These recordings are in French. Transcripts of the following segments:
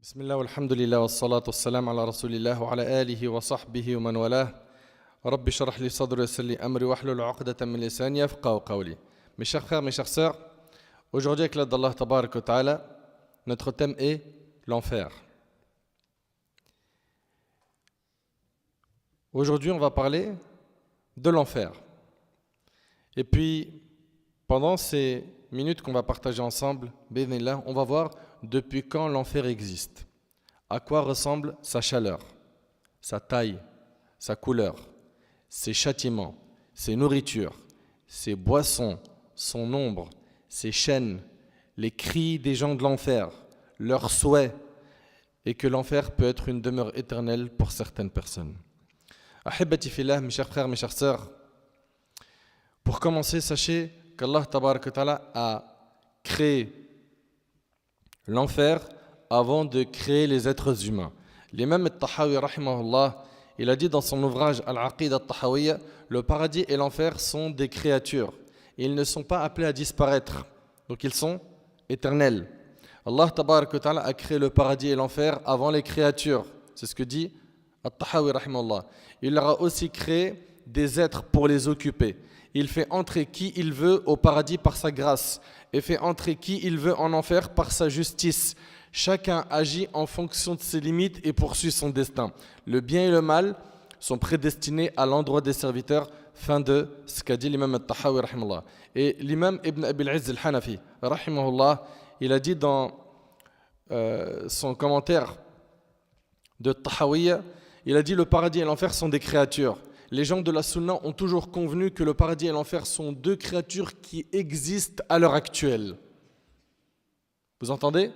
بسم الله والحمد لله والصلاة والسلام على رسول الله وعلى آله وصحبه ومن والاه. رب اشرح لي صدري ويسر لي أمري واحلل عقدة من لساني يفقهوا قولي. Mes chers frères, mes chères sœurs, aujourd'hui avec l'aide d'Allah Tabarak wa Ta'ala, notre thème est l'enfer. Aujourd'hui, on va parler de l'enfer. Et puis, pendant ces minutes qu'on va partager ensemble, bi'idhnillah, on va voir depuis quand l'enfer existe, à quoi ressemble sa chaleur, sa taille, sa couleur, ses châtiments, ses nourritures, ses boissons, son nombre, ses chaînes, les cris des gens de l'enfer, leurs souhaits, et que l'enfer peut être une demeure éternelle pour certaines personnes. Ahibati fillah, mes chers frères, mes chères sœurs, pour commencer, sachez qu'Allah Tabarak wa Ta'ala a créé l'enfer avant de créer les êtres humains. L'imam al-Tahawi, rahimahullah, il a dit dans son ouvrage Al-Aqida al-Tahawiyya, le paradis et l'enfer sont des créatures. Ils ne sont pas appelés à disparaître, donc ils sont éternels. Allah Tabarak wa Ta'ala a créé le paradis et l'enfer avant les créatures. C'est ce que dit al-Tahawi, rahimahullah. Il leur a aussi créé des êtres pour les occuper. Il fait entrer qui il veut au paradis par sa grâce et fait entrer qui il veut en enfer par sa justice. Chacun agit en fonction de ses limites et poursuit son destin. Le bien et le mal sont prédestinés à l'endroit des serviteurs. Fin de ce qu'a dit l'imam al-Tahawi, rahimahullah. Et l'imam Ibn Abi al-Izz al-Hanafi, rahimahullah, il a dit dans son commentaire de Tahawiyya, il a dit le paradis et l'enfer sont des créatures. Les gens de la Sunna ont toujours convenu que le paradis et l'enfer sont deux créatures qui existent à l'heure actuelle. Vous entendez ?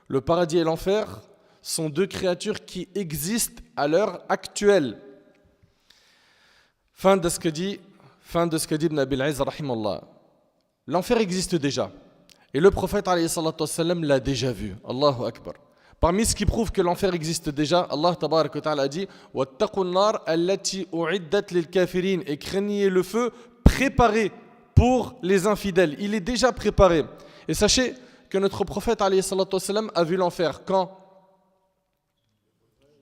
Le paradis et l'enfer sont deux créatures qui existent à l'heure actuelle. Fin de ce que dit Ibn Abi al-Izz, rahimahullah. L'enfer existe déjà. Et le prophète alayhi salatu wassalam l'a déjà vu. Allahu Akbar. Parmi ce qui prouve que l'enfer existe déjà, Allah Tabarak wa Ta'ala a dit وَاتَّقُوا النَّارَ الَّتِي أُعِدَّتْ لِلْكَافِرِينَ et craignez le feu préparé pour les infidèles. Il est déjà préparé. Et sachez que notre prophète alayhi salatu wassalam a vu l'enfer quand ?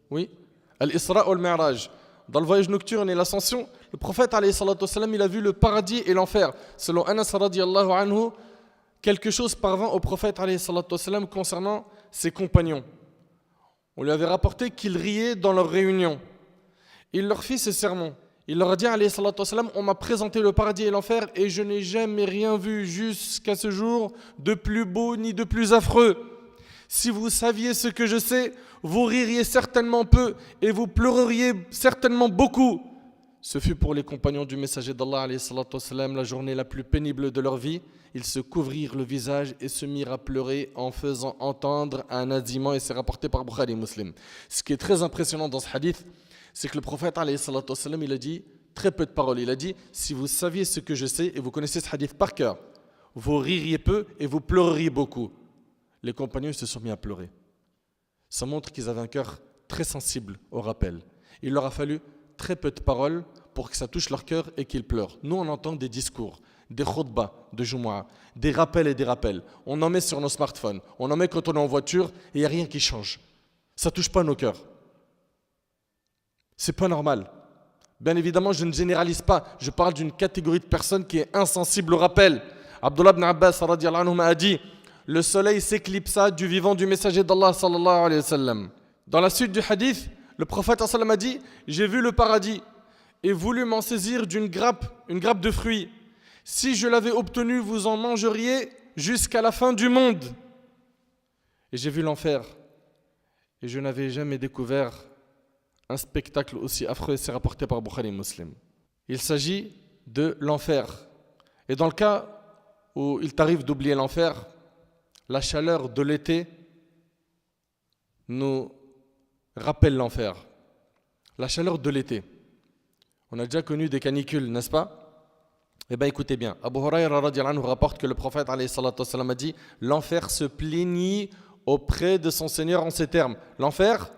Oui, Al-Isra wal-Mi'raj. Dans le voyage nocturne et l'ascension, le prophète alayhi salatu wassalam, il a vu le paradis et l'enfer. Selon Anas radiyallahu anhu, quelque chose parvint au prophète alayhi salatu wassalam concernant ses compagnons. On lui avait rapporté qu'ils riaient dans leur réunion. Il leur fit ce sermon. Il leur a dit alayhi salatu wassalam, on m'a présenté le paradis et l'enfer et je n'ai jamais rien vu jusqu'à ce jour de plus beau ni de plus affreux. Si vous saviez ce que je sais, vous ririez certainement peu et vous pleureriez certainement beaucoup. Ce fut pour les compagnons du messager d'Allah alayhi salatu wassalam, la journée la plus pénible de leur vie. Ils se couvrirent le visage et se mirent à pleurer en faisant entendre un naziment, et c'est rapporté par Bukhari et Muslim. Ce qui est très impressionnant dans ce hadith, c'est que le prophète alayhi salatu wassalam, il a dit très peu de paroles. Il a dit, si vous saviez ce que je sais, et vous connaissez ce hadith par cœur, vous ririez peu et vous pleureriez beaucoup. Les compagnons se sont mis à pleurer. Ça montre qu'ils avaient un cœur très sensible au rappel. Il leur a fallu très peu de paroles pour que ça touche leur cœur et qu'ils pleurent. Nous, on entend des discours, des khutbas de Jumu'ah, des rappels et des rappels. On en met sur nos smartphones, on en met quand on est en voiture et il n'y a rien qui change. Ça ne touche pas nos cœurs. C'est pas normal. Bien évidemment, je ne généralise pas. Je parle d'une catégorie de personnes qui est insensible au rappel. Abdullah ibn Abbas radiyallahu anhu a dit, le soleil s'éclipsa du vivant du messager d'Allah sallallahu alayhi wa sallam. Dans la suite du hadith, le prophète sallallahu alayhi wa sallam a dit, j'ai vu le paradis et voulu m'en saisir une grappe de fruits. Si je l'avais obtenu, vous en mangeriez jusqu'à la fin du monde. Et j'ai vu l'enfer. Et je n'avais jamais découvert un spectacle aussi affreux. C'est rapporté par Bukhari et Muslim. Il s'agit de l'enfer. Et dans le cas où il t'arrive d'oublier l'enfer, la chaleur de l'été nous rappelle l'enfer. La chaleur de l'été. On a déjà connu des canicules, n'est-ce pas ? Eh bien, écoutez bien. Abu Hurayra radiyallahu anhu rapporte que le prophète alayhi salatu wassalam a dit « L'enfer se plaignit auprès de son Seigneur en ces termes. » L'enfer,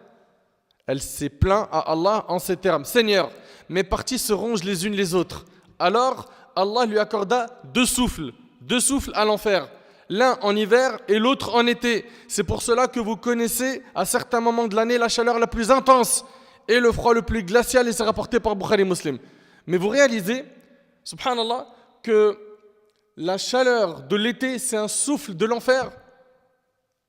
elle s'est plaint à Allah en ces termes. « Seigneur, mes parties se rongent les unes les autres. » Alors, Allah lui accorda deux souffles à l'enfer. l'un en hiver et l'autre en été. C'est pour cela que vous connaissez à certains moments de l'année la chaleur la plus intense et le froid le plus glacial, et c'est rapporté par Bukhari Muslim. Mais vous réalisez, subhanallah, que la chaleur de l'été, c'est un souffle de l'enfer.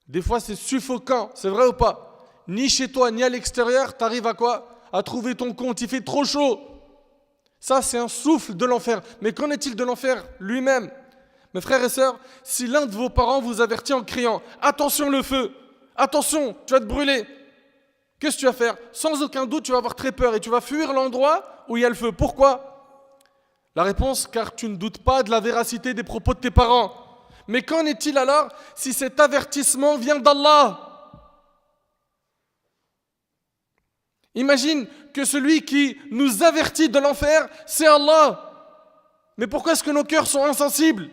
Des fois, c'est suffocant, c'est vrai ou pas? Ni chez toi, ni à l'extérieur, tu arrives à quoi? À trouver ton compte, il fait trop chaud. Ça, c'est un souffle de l'enfer. Mais qu'en est-il de l'enfer lui-même? Mes frères et sœurs, si l'un de vos parents vous avertit en criant « Attention le feu! Attention, tu vas te brûler !» Qu'est-ce que tu vas faire? Sans aucun doute, tu vas avoir très peur et tu vas fuir l'endroit où il y a le feu. Pourquoi? La réponse, car tu ne doutes pas de la véracité des propos de tes parents. Mais qu'en est-il alors si cet avertissement vient d'Allah? Imagine que celui qui nous avertit de l'enfer, c'est Allah. Mais pourquoi est-ce que nos cœurs sont insensibles?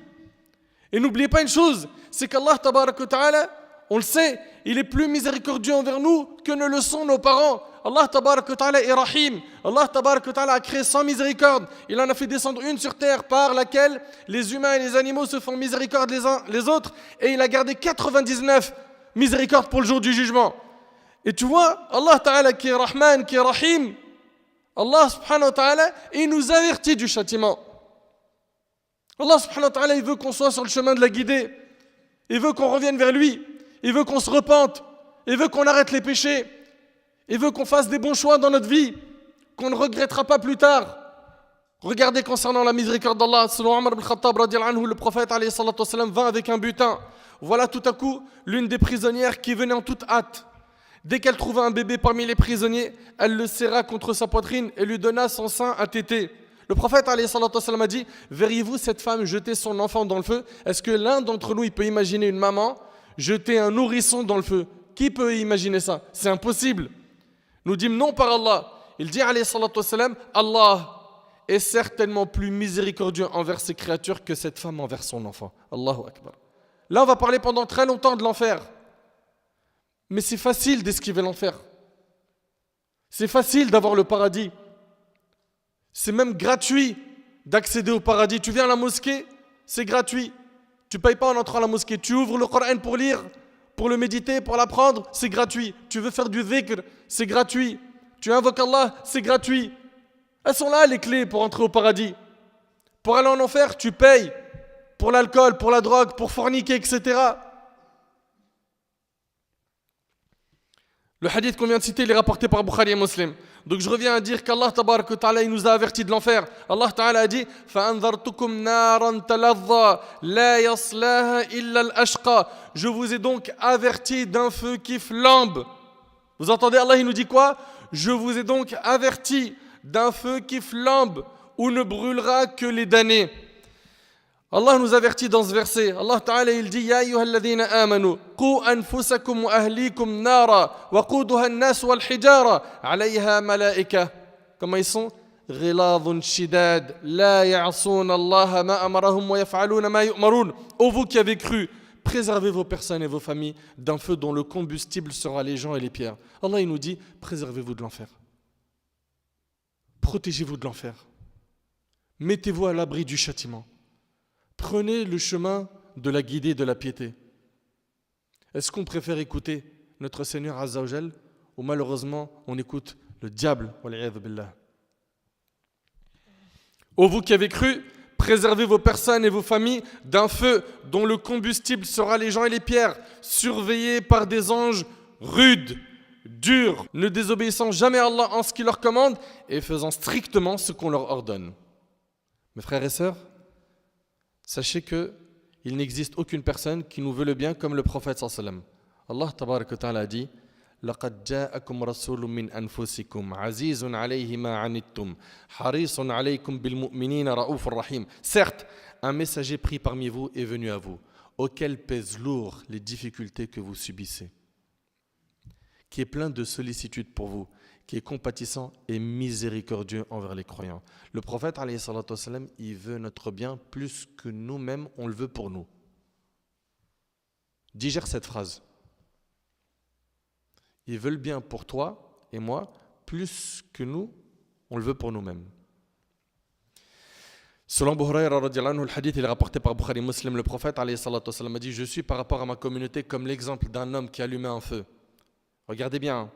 Et n'oubliez pas une chose, c'est qu'Allah, tabarak wa ta'ala, on le sait, il est plus miséricordieux envers nous que ne le sont nos parents. Allah, tabarak wa ta'ala, est rahim. Allah, tabarak wa ta'ala, a créé sans miséricorde. Il en a fait descendre une sur terre par laquelle les humains et les animaux se font miséricorde les uns les autres. Et il a gardé 99 miséricordes pour le jour du jugement. Et tu vois, Allah ta'ala qui est rahman, qui est rahim, Allah subhanahu wa ta'ala, il nous avertit du châtiment. Allah subhanahu wa ta'ala, il veut qu'on soit sur le chemin de la guidée. Il veut qu'on revienne vers lui. Il veut qu'on se repente. Il veut qu'on arrête les péchés. Il veut qu'on fasse des bons choix dans notre vie, qu'on ne regrettera pas plus tard. Regardez concernant la miséricorde d'Allah, selon Omar ibn Khattab, le prophète alayhi salatu wassalam, vint avec un butin. Voilà tout à coup l'une des prisonnières qui venait en toute hâte. Dès qu'elle trouva un bébé parmi les prisonniers, elle le serra contre sa poitrine et lui donna son sein à téter. Le prophète alayhi salatu wassalam a dit: verriez-vous cette femme jeter son enfant dans le feu? Est-ce que l'un d'entre nous il peut imaginer une maman jeter un nourrisson dans le feu? Qui peut imaginer ça? C'est impossible. Nous dîmes non par Allah. Il dit alayhi salatu wassalam: Allah est certainement plus miséricordieux envers ses créatures que cette femme envers son enfant. Allahu Akbar. Là on va parler pendant très longtemps de l'enfer. Mais c'est facile d'esquiver l'enfer. C'est facile d'avoir le paradis. C'est même gratuit d'accéder au paradis. Tu viens à la mosquée, c'est gratuit. Tu ne payes pas en entrant à la mosquée. Tu ouvres le Coran pour lire, pour le méditer, pour l'apprendre, c'est gratuit. Tu veux faire du dhikr, c'est gratuit. Tu invoques Allah, c'est gratuit. Elles sont là les clés pour entrer au paradis. Pour aller en enfer, tu payes. Pour l'alcool, pour la drogue, pour forniquer, etc. Le hadith qu'on vient de citer, il est rapporté par Bukhari et Muslim. Donc je reviens à dire qu'Allah tabarak wa ta'ala, il nous a avertis de l'enfer. Allah ta'ala a dit: فَأَنذَرْتُكُمْ نَارًا تَلَظَّى لَا يَصْلَاهَا إِلَّا الْأَشْقَى. Je vous ai donc averti d'un feu qui flambe. Vous entendez, Allah il nous dit quoi? Je vous ai donc averti d'un feu qui flambe, où ne brûlera que les damnés. Allah nous avertit dans ce verset. Allah Ta'ala il dit: Ya ayyuhalladhina amanu qu anfusakum wa ahlikum nara wa quduha an-nas wal hijara 'alayha malaika. Comment ils sont? Ghiladun shidad la ya'suna Allah ma amarahum wa yaf'aluna ma yu'marun. Ô vous qui avez cru, préservez vos personnes et vos familles d'un feu dont le combustible sera les gens et les pierres. Allah il nous dit: préservez-vous de l'enfer. Protégez-vous de l'enfer. Mettez-vous à l'abri du châtiment. Prenez le chemin de la guidée et de la piété. Est-ce qu'on préfère écouter notre Seigneur Azza wa Jal, ou malheureusement on écoute le diable? Wal'iyadhu billah. Ô vous qui avez cru, préservez vos personnes et vos familles d'un feu dont le combustible sera les gens et les pierres, surveillés par des anges rudes, durs, ne désobéissant jamais à Allah en ce qu'il leur commande et faisant strictement ce qu'on leur ordonne. Mes frères et sœurs, sachez qu'il n'existe aucune personne qui nous veut le bien comme le prophète sallallahu alayhi wa sallam. Allah tabarak wa ta'ala a dit: لَقَدْ جَاءَكُمْ رَسُولٌ مِّنْ أَنفُسِكُمْ عَزِيزٌ عَلَيْهِ مَا عَنِتُّمْ حَرِيصٌ عَلَيْكُمْ بِالْمُؤْمِنِينَ رَءُوفٌ رَحِيمٌ. Certes, un messager pris parmi vous est venu à vous, auquel pèsent lourd les difficultés que vous subissez, qui est plein de sollicitude pour vous, qui est compatissant et miséricordieux envers les croyants. Le prophète, alayhi salatu wassalam, il veut notre bien plus que nous-mêmes, on le veut pour nous. Digère cette phrase. Il veut le bien pour toi et moi, plus que nous, on le veut pour nous-mêmes. Selon Abu Huraira radiallahu anhu, le hadith il est rapporté par Bukhari Muslim, le prophète alayhi salatu wassalam, a dit: je suis par rapport à ma communauté comme l'exemple d'un homme qui allumait un feu. Regardez bien.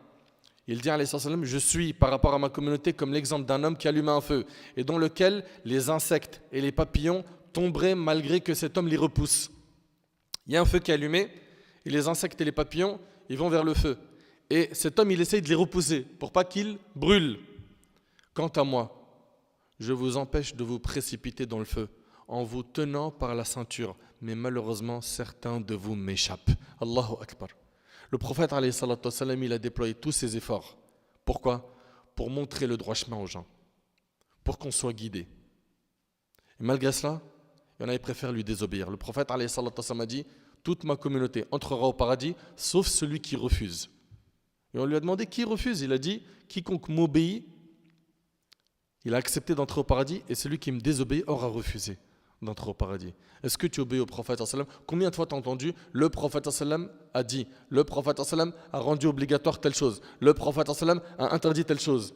Il dit alayhi salatu wassalam: je suis par rapport à ma communauté comme l'exemple d'un homme qui allumait un feu et dans lequel les insectes et les papillons tomberaient malgré que cet homme les repousse. Il y a un feu qui est allumé et les insectes et les papillons ils vont vers le feu. Et cet homme il essaye de les repousser pour pas qu'ils brûlent. Quant à moi, je vous empêche de vous précipiter dans le feu en vous tenant par la ceinture. Mais malheureusement, certains de vous m'échappent. Allahu Akbar. Le prophète, alayhi salatu wassalam, il a déployé tous ses efforts. Pourquoi? Pour montrer le droit chemin aux gens. Pour qu'on soit guidé. Et malgré cela, il y en a qui préfèrent lui désobéir. Le prophète, alayhi salatu wassalam, a dit: toute ma communauté entrera au paradis, sauf celui qui refuse. Et on lui a demandé qui refuse. Il a dit: quiconque m'obéit, il a accepté d'entrer au paradis, et celui qui me désobéit aura refusé d'entrer au paradis. Est-ce que tu obéis au prophète sallam? Combien de fois tu as entendu le prophète sallam a dit, le prophète sallam a rendu obligatoire telle chose, le prophète sallam a interdit telle chose?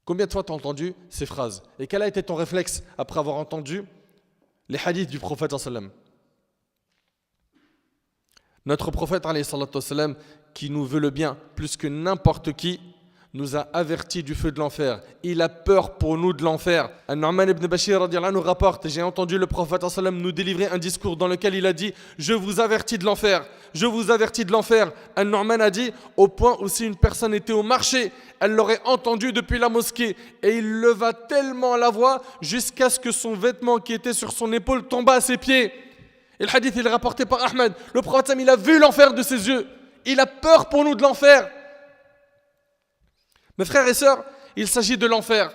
Combien de fois tu as entendu ces phrases? Et quel a été ton réflexe après avoir entendu les hadiths du prophète sallam? Notre prophète sallam, qui nous veut le bien plus que n'importe qui, nous a avertis du feu de l'enfer. Il a peur pour nous de l'enfer. An-Nu'man ibn Bashir radiallahu anhu nous rapporte: j'ai entendu le prophète sallam nous délivrer un discours dans lequel il a dit: je vous avertis de l'enfer, je vous avertis de l'enfer. An-Nu'man a dit: au point où si une personne était au marché, elle l'aurait entendu depuis la mosquée, et il leva tellement la voix jusqu'à ce que son vêtement qui était sur son épaule tomba à ses pieds. Et le hadith il est rapporté par Ahmed. Le prophète sallam, il a vu l'enfer de ses yeux. Il a peur pour nous de l'enfer. Mes frères et sœurs, il s'agit de l'enfer.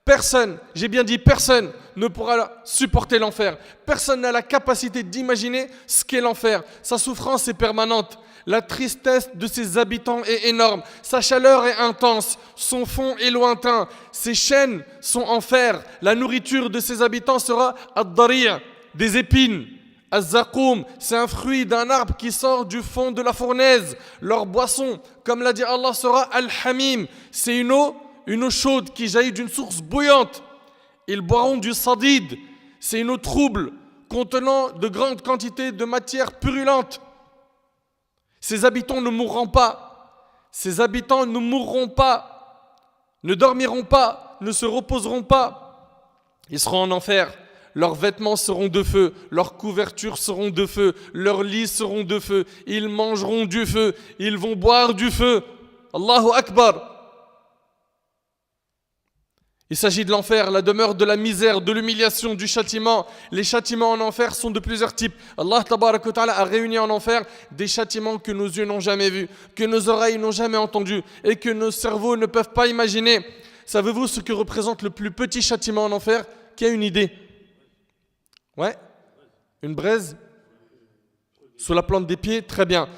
Personne, j'ai bien dit personne, ne pourra supporter l'enfer. Personne n'a la capacité d'imaginer ce qu'est l'enfer. Sa souffrance est permanente. La tristesse de ses habitants est énorme. Sa chaleur est intense. Son fond est lointain. Ses chaînes sont en fer. La nourriture de ses habitants sera ad-dari', des épines. Az-Zaqoum, c'est un fruit d'un arbre qui sort du fond de la fournaise. Leur boisson, comme l'a dit Allah, sera Al-Hamim. C'est une eau chaude qui jaillit d'une source bouillante. Ils boiront du sadid. C'est une eau trouble contenant de grandes quantités de matière purulente. Ses habitants ne mourront pas. Ses habitants ne mourront pas, ne dormiront pas, ne se reposeront pas. Ils seront en enfer. Leurs vêtements seront de feu, leurs couvertures seront de feu, leurs lits seront de feu, ils mangeront du feu, ils vont boire du feu. Allahu Akbar. Il s'agit de l'enfer, la demeure de la misère, de l'humiliation, du châtiment. Les châtiments en enfer sont de plusieurs types. Allah tabaraka wa ta'ala a réuni en enfer des châtiments que nos yeux n'ont jamais vus, que nos oreilles n'ont jamais entendus et que nos cerveaux ne peuvent pas imaginer. Savez-vous ce que représente le plus petit châtiment en enfer? Qui a une idée? Ouais, une braise sous la plante des pieds, très bien.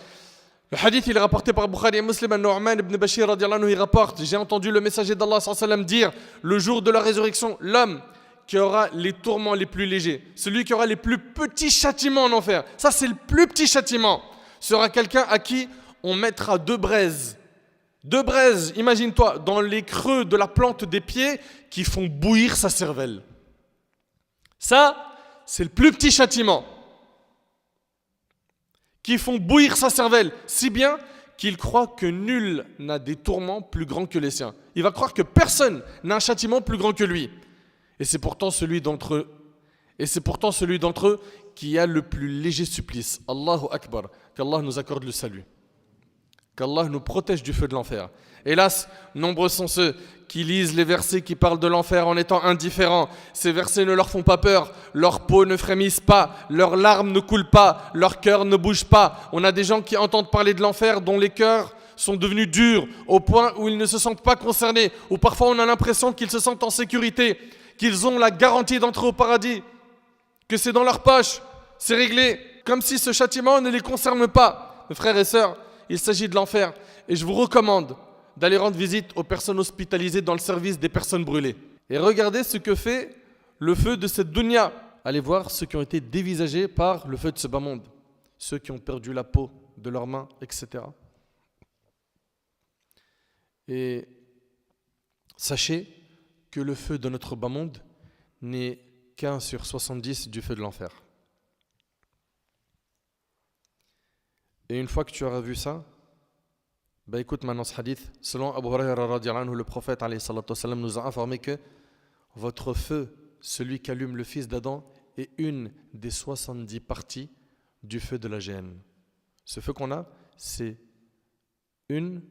Le hadith il est rapporté par Bukhari et Muslim. An-Nu'man ibn Bashir radiallahu anhu il rapporte: j'ai entendu le messager d'Allah sallallahu alayhi wa sallam dire: le jour de la résurrection, l'homme qui aura les tourments les plus légers, celui qui aura les plus petits châtiments en enfer, ça c'est le plus petit châtiment, sera quelqu'un à qui on mettra deux braises, imagine-toi, dans les creux de la plante des pieds qui font bouillir sa cervelle. Ça, c'est le plus petit châtiment. Qui font bouillir sa cervelle, si bien qu'il croit que nul n'a des tourments plus grands que les siens. Il va croire que personne n'a un châtiment plus grand que lui. Et c'est pourtant celui d'entre eux qui a le plus léger supplice. Allahu Akbar. Qu'Allah nous accorde le salut. Qu'Allah nous protège du feu de l'enfer. Hélas, nombreux sont ceux qui lisent les versets qui parlent de l'enfer en étant indifférents. Ces versets ne leur font pas peur, leur peau ne frémisse pas, leurs larmes ne coulent pas, leur cœur ne bouge pas. On a des gens qui entendent parler de l'enfer dont les cœurs sont devenus durs au point où ils ne se sentent pas concernés, ou parfois on a l'impression qu'ils se sentent en sécurité, qu'ils ont la garantie d'entrer au paradis, que c'est dans leur poche, c'est réglé, comme si ce châtiment ne les concerne pas. Mes frères et sœurs, il s'agit de l'enfer et je vous recommande d'aller rendre visite aux personnes hospitalisées dans le service des personnes brûlées. Et regardez ce que fait le feu de cette dunya. Allez voir ceux qui ont été dévisagés par le feu de ce bas monde. Ceux qui ont perdu la peau de leurs mains, etc. Et sachez que le feu de notre bas monde n'est qu'un sur 70 du feu de l'enfer. Et une fois que tu auras vu ça, écoute maintenant ce hadith. Selon Abu Huraira radhiyallahu anhu, le prophète alayhi salatu wassalam, nous a informé que votre feu, celui qu'allume le fils d'Adam, est une des 70 parties du feu de la géhenne. Ce feu qu'on a, c'est une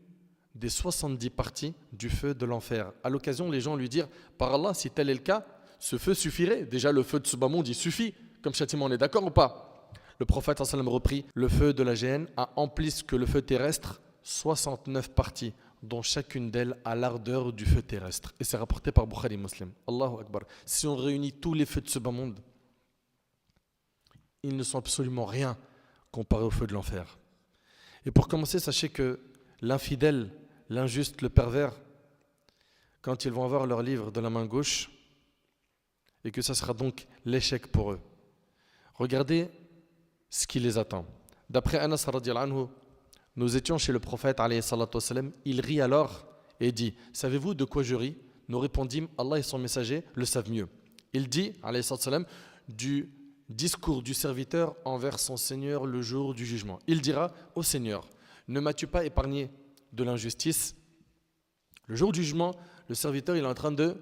des 70 parties du feu de l'enfer. À l'occasion, les gens lui dirent, par Allah, si tel est le cas, ce feu suffirait. Déjà, le feu de ce bas monde, il suffit. Comme châtiment, on est d'accord ou pas? Le prophète sallallahu alayhi wa sallam reprit, le feu de la géhenne a en plus que le feu terrestre 69 parties, dont chacune d'elles a l'ardeur du feu terrestre. Et c'est rapporté par Bukhari Muslim. Allahu Akbar. Si on réunit tous les feux de ce bas monde, ils ne sont absolument rien comparés au feu de l'enfer. Et pour commencer, sachez que l'infidèle, l'injuste, le pervers, quand ils vont avoir leur livre de la main gauche, et que ça sera donc l'échec pour eux, regardez ce qui les attend. D'après Anas radhiyallahu anhu, nous étions chez le prophète alayhi salatu wassalam, il rit alors et dit, savez-vous de quoi je ris? Nous répondîmes, Allah et son messager le savent mieux. Il dit, alayhi salatu wassalam, du discours du serviteur envers son Seigneur le jour du jugement. Il dira, ô Seigneur, ne m'as-tu pas épargné de l'injustice? Le jour du jugement, le serviteur il est en train de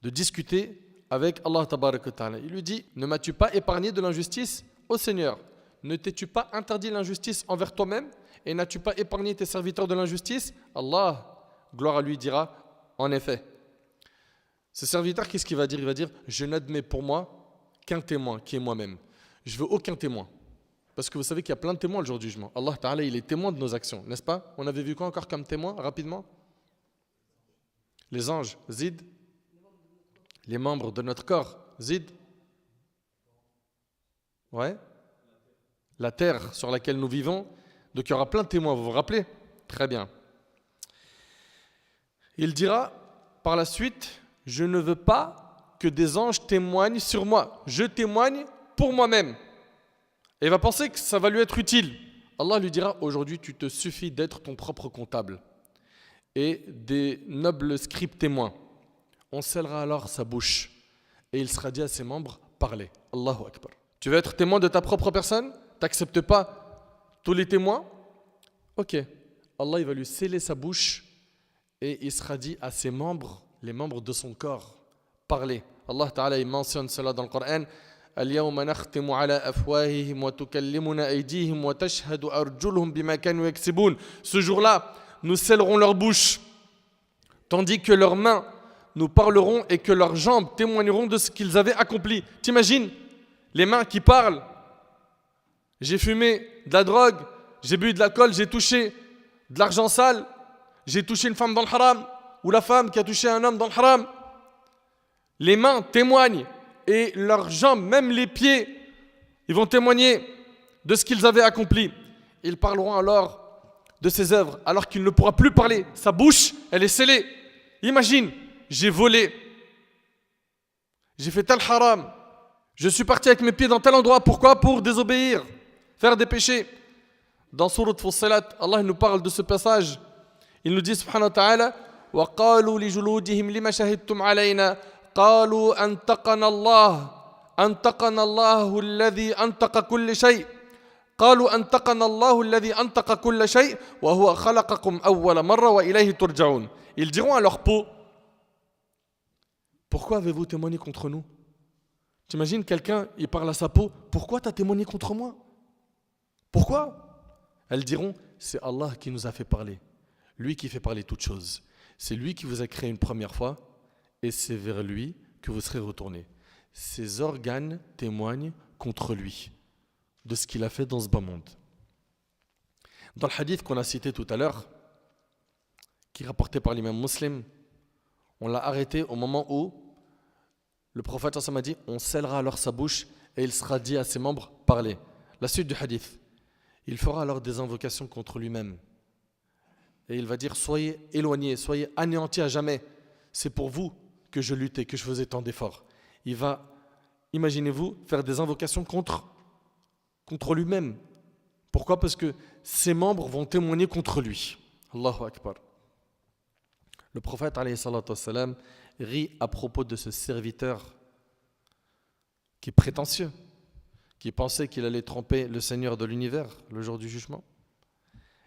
discuter avec Allah tabaraka wa ta'ala. Il lui dit, ne m'as-tu pas épargné de l'injustice? Ô Seigneur, ne t'es-tu pas interdit l'injustice envers toi-même et n'as-tu pas épargné tes serviteurs de l'injustice? Allah, gloire à lui, dira, en effet. Ce serviteur, qu'est-ce qu'il va dire? Il va dire, je n'admets pour moi qu'un témoin, qui est moi-même. Je veux aucun témoin. Parce que vous savez qu'il y a plein de témoins le jour du jugement. Allah Ta'ala, il est témoin de nos actions, n'est-ce pas? On avait vu quoi encore comme témoin, rapidement? Les anges, Zid. Les membres de notre corps, Zid. Ouais. La terre sur laquelle nous vivons. Donc il y aura plein de témoins, vous vous rappelez? Très bien. Il dira par la suite, je ne veux pas que des anges témoignent sur moi. Je témoigne pour moi-même. Et il va penser que ça va lui être utile. Allah lui dira, aujourd'hui tu te suffis d'être ton propre comptable. Et des nobles scribes témoins. On scellera alors sa bouche. Et il sera dit à ses membres, parlez. Allahu Akbar. Tu veux être témoin de ta propre personne? Tu n'acceptes pas tous les témoins? Ok. Allah il va lui sceller sa bouche. Et il sera dit à ses membres, les membres de son corps, parlez. Allah Ta'ala il mentionne cela dans le Coran. اليوم نختم على أفواههم وتكلمنا أيديهم وتشهد أرجلهم بما كانوا يكسبون. Ce jour-là, nous scellerons leur bouche, tandis que leurs mains nous parleront et que leurs jambes témoigneront de ce qu'ils avaient accompli. T'imagines les mains qui parlent? J'ai fumé de la drogue, j'ai bu de l'alcool, j'ai touché de l'argent sale, j'ai touché une femme dans le haram, ou la femme qui a touché un homme dans le haram. Les mains témoignent et leurs jambes, même les pieds, ils vont témoigner de ce qu'ils avaient accompli. Ils parleront alors de ses œuvres, alors qu'il ne pourra plus parler. Sa bouche, elle est scellée. Imagine, j'ai volé, j'ai fait tel haram, je suis parti avec mes pieds dans tel endroit. Pourquoi? Pour désobéir, faire des péchés. Dans Sourate Fussilat, Allah nous parle de ce passage. Il nous dit, subhanahu wa ta'ala, وَقَالُوا لِجُلُودِهِمْ لِمَ شَهِدْتُمْ عَلَيْنَا قالوا أنطقنا الله الذي أنطق كل شيء قالوا أنطقنا الله الذي أنطق كل شيء وهو خلقكم أول مرة وإليه ترجعون. Ils diront à leur peau, pourquoi avez-vous témoigné contre nous? T'imagines quelqu'un, il parle à sa peau, pourquoi tu as témoigné contre moi? Pourquoi? Elles diront, c'est Allah qui nous a fait parler, lui qui fait parler toutes choses, c'est lui qui vous a créé une première fois et c'est vers lui que vous serez retournés. Ses organes témoignent contre lui de ce qu'il a fait dans ce bas monde. Dans le hadith qu'on a cité tout à l'heure, qui est rapporté par l'imam Muslim, on l'a arrêté au moment où le prophète a dit, on scellera alors sa bouche et il sera dit à ses membres, parlez. La suite du hadith, il fera alors des invocations contre lui-même. Et il va dire, soyez éloignés, soyez anéantis à jamais. C'est pour vous que je luttais, que je faisais tant d'efforts. Il va, imaginez-vous, faire des invocations contre lui-même. Pourquoi? Parce que ses membres vont témoigner contre lui. Allahu Akbar. Le prophète, alayhi salatu wassalam, rit à propos de ce serviteur qui est prétentieux, qui pensait qu'il allait tromper le Seigneur de l'univers le jour du jugement.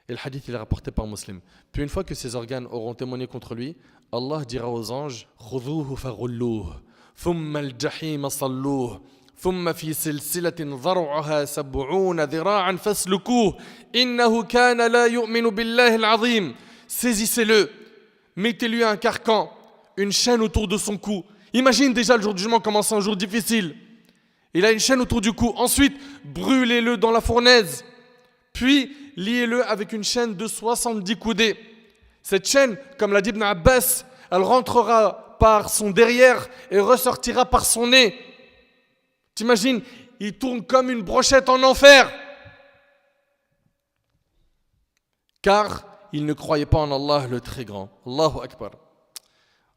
Et le hadith il est rapporté par Muslim. Puis une fois que ses organes auront témoigné contre lui, Allah dira aux anges خُذُوهُ فَغُلُّوهُ ثُمَّ الْجَحِيمَ صَلُّوهُ ثُمَّ فِي سِلْسِلَةٍ ذَرْعُهَا 70 ذِرَاعًا فَاسْلُكُوهُ إِنَّهُ كَانَ لَا يُؤْمِنُ بِاللَّهِ الْعَظِيمِ. Saisissez-le, mettez-lui un carcan, une chaîne autour de son cou. Imagine déjà le jour du jugement comment c'est un jour difficile. Il a une chaîne autour du cou. Ensuite, brûlez-le dans la fournaise. Puis, liez-le avec une chaîne de 70 coudées. Cette chaîne, comme l'a dit Ibn Abbas, elle rentrera par son derrière et ressortira par son nez. T'imagines, il tourne comme une brochette en enfer. Car il ne croyait pas en Allah le très grand. Allahu Akbar.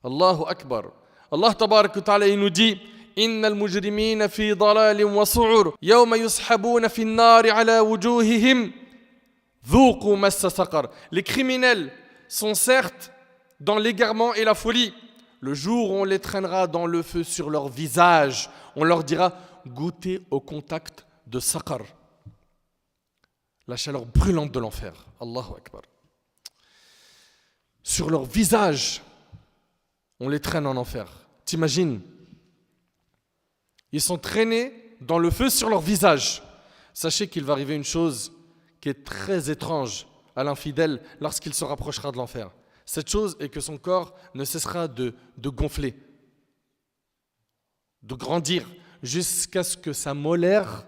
Allahu Akbar. Allah tabarak wa ta'ala il nous dit إن المجرمين في ضلال وسعر يوم يسحبون في النار على وجوههم ذوقوا مس سقر. Les criminels sont certes dans l'égarement et la folie. Le jour où on les traînera dans le feu sur leur visage, on leur dira goûtez au contact de saqar, la chaleur brûlante de l'enfer. Allahu Akbar. Sur leur visage, on les traîne en enfer. T'imagines? Ils sont traînés dans le feu sur leur visage. Sachez qu'il va arriver une chose qui est très étrange à l'infidèle lorsqu'il se rapprochera de l'enfer. Cette chose est que son corps ne cessera de gonfler, de grandir, jusqu'à ce que sa molaire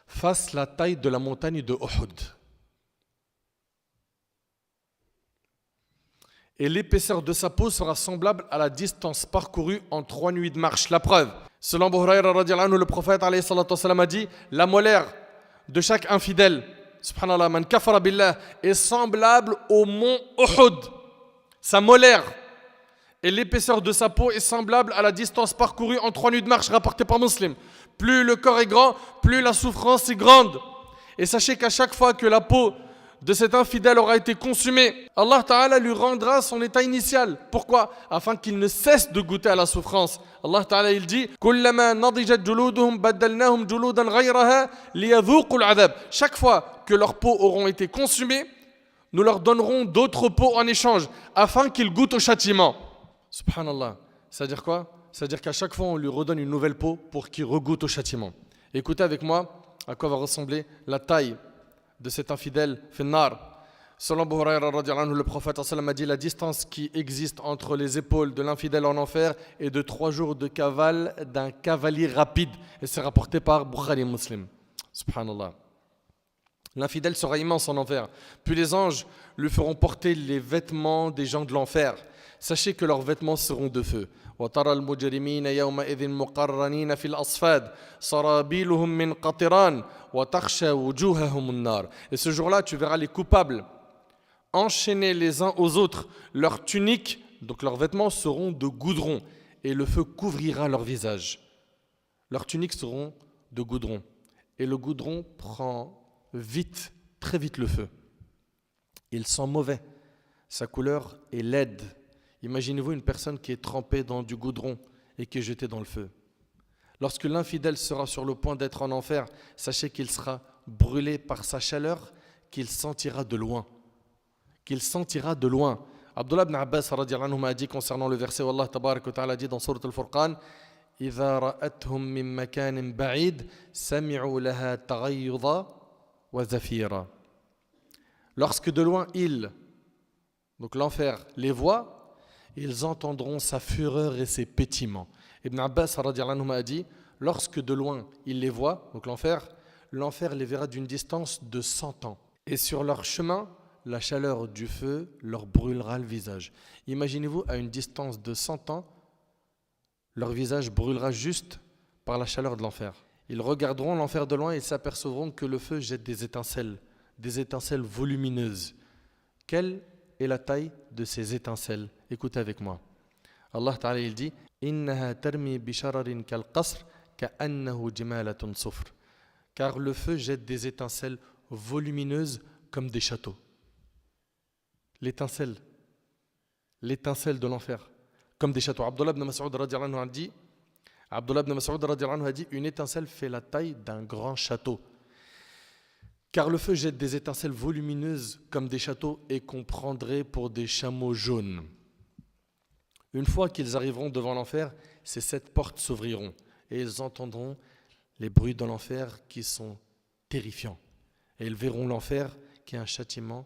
fasse la taille de la montagne de Uhud. Et l'épaisseur de sa peau sera semblable à la distance parcourue en 3 nuits de marche. La preuve, selon Abu Hurayra radiyallahu anhu, le prophète alayhi salatu wassalam a dit la molaire de chaque infidèle, subhanallah, man kafara billah, est semblable au mont Uhud. Sa molaire et l'épaisseur de sa peau est semblable à la distance parcourue en 3 nuits de marche, rapporté par Muslim. Plus le corps est grand, plus la souffrance est grande. Et sachez qu'à chaque fois que la peau de cet infidèle aura été consumé, Allah Ta'ala lui rendra son état initial. Pourquoi? Afin qu'il ne cesse de goûter à la souffrance. Allah Ta'ala il dit كُلَّمَا نَضِجَتْ جُلُودُهُمْ بَدَّلْنَاهُمْ جُلُودًا غَيْرَهَا لِيَذُوقُوا الْعَذَابَ. Chaque fois que leurs peaux auront été consumées, nous leur donnerons d'autres peaux en échange, afin qu'ils goûtent au châtiment. Subhanallah. C'est-à-dire quoi? C'est-à-dire qu'à chaque fois on lui redonne une nouvelle peau pour qu'il regoute au châtiment. Écoutez avec moi à quoi va ressembler la taille de cet infidèle finnar. Selon Abu Hurayra radiyallahu anhu, le prophète a dit la distance qui existe entre les épaules de l'infidèle en enfer est de 3 jours de cavale d'un cavalier rapide. Et c'est rapporté par Bukhari et Muslim. Subhanallah. L'infidèle sera immense en enfer. Puis les anges lui feront porter les vêtements des gens de l'enfer. Sachez que leurs vêtements seront de feu. وَتَرَى الْمُجْرِمِينَ يَوْمَئِذٍ مُقَرَّنِينَ فِي الْأَصْفَادِ صَرَابِيلُهُم مِّن قَطِرَانٍ وَتَغْشَى وُجُوهَهُمُ النَّارُ. Et ce jour-là, tu verras les coupables enchaînés les uns aux autres. Leurs tuniques, donc leurs vêtements, seront de goudron et le feu couvrira leur visage. Leurs tuniques seront de goudron et le goudron prend vite, très vite le feu. Il sent mauvais. Sa couleur est laide. Imaginez-vous une personne qui est trempée dans du goudron et qui est jetée dans le feu. Lorsque l'infidèle sera sur le point d'être en enfer, sachez qu'il sera brûlé par sa chaleur, qu'il sentira de loin. Qu'il sentira de loin. Abdullah ibn Abbas radiyallahu anhu m'a dit concernant le verset où Allah tabarak wa ta'ala dit dans Sourate Al-Furqan إِذَا رَأَتْهُمْ مِنْ مَكَانٍ بَعِيدٍ سَمِعُوا لَهَا تَغَيُّظًا وَزَفِيرًا. Lorsque de loin donc l'enfer, les voit, ils entendront sa fureur et ses pétiments. Ibn Abbas radiyallahu anhu a dit, lorsque de loin ils les voient, donc l'enfer les verra d'une distance de 100 ans. Et sur leur chemin, la chaleur du feu leur brûlera le visage. Imaginez-vous, à une distance de 100 ans, leur visage brûlera juste par la chaleur de l'enfer. Ils regarderont l'enfer de loin et s'apercevront que le feu jette des étincelles volumineuses. Quelle est la taille de ces étincelles? Écoutez avec moi. Allah Ta'ala il dit إِنَّهَا تَرْمِي بِشَرَرٍ كَالْقَصْرِ كَأَنَّهُ جِمَالَةٌ صُفْرٌ. Car le feu jette des étincelles volumineuses comme des châteaux. L'étincelle de l'enfer, comme des châteaux. Abdullah ibn Mas'ud radiyallahu anhu a dit Abdullah ibn Mas'ud radhiyallahu anhu a dit une étincelle fait la taille d'un grand château. Car le feu jette des étincelles volumineuses comme des châteaux et qu'on prendrait pour des chameaux jaunes. Une fois qu'ils arriveront devant l'enfer, ces 7 portes s'ouvriront et ils entendront les bruits de l'enfer qui sont terrifiants. Et ils verront l'enfer qui est un châtiment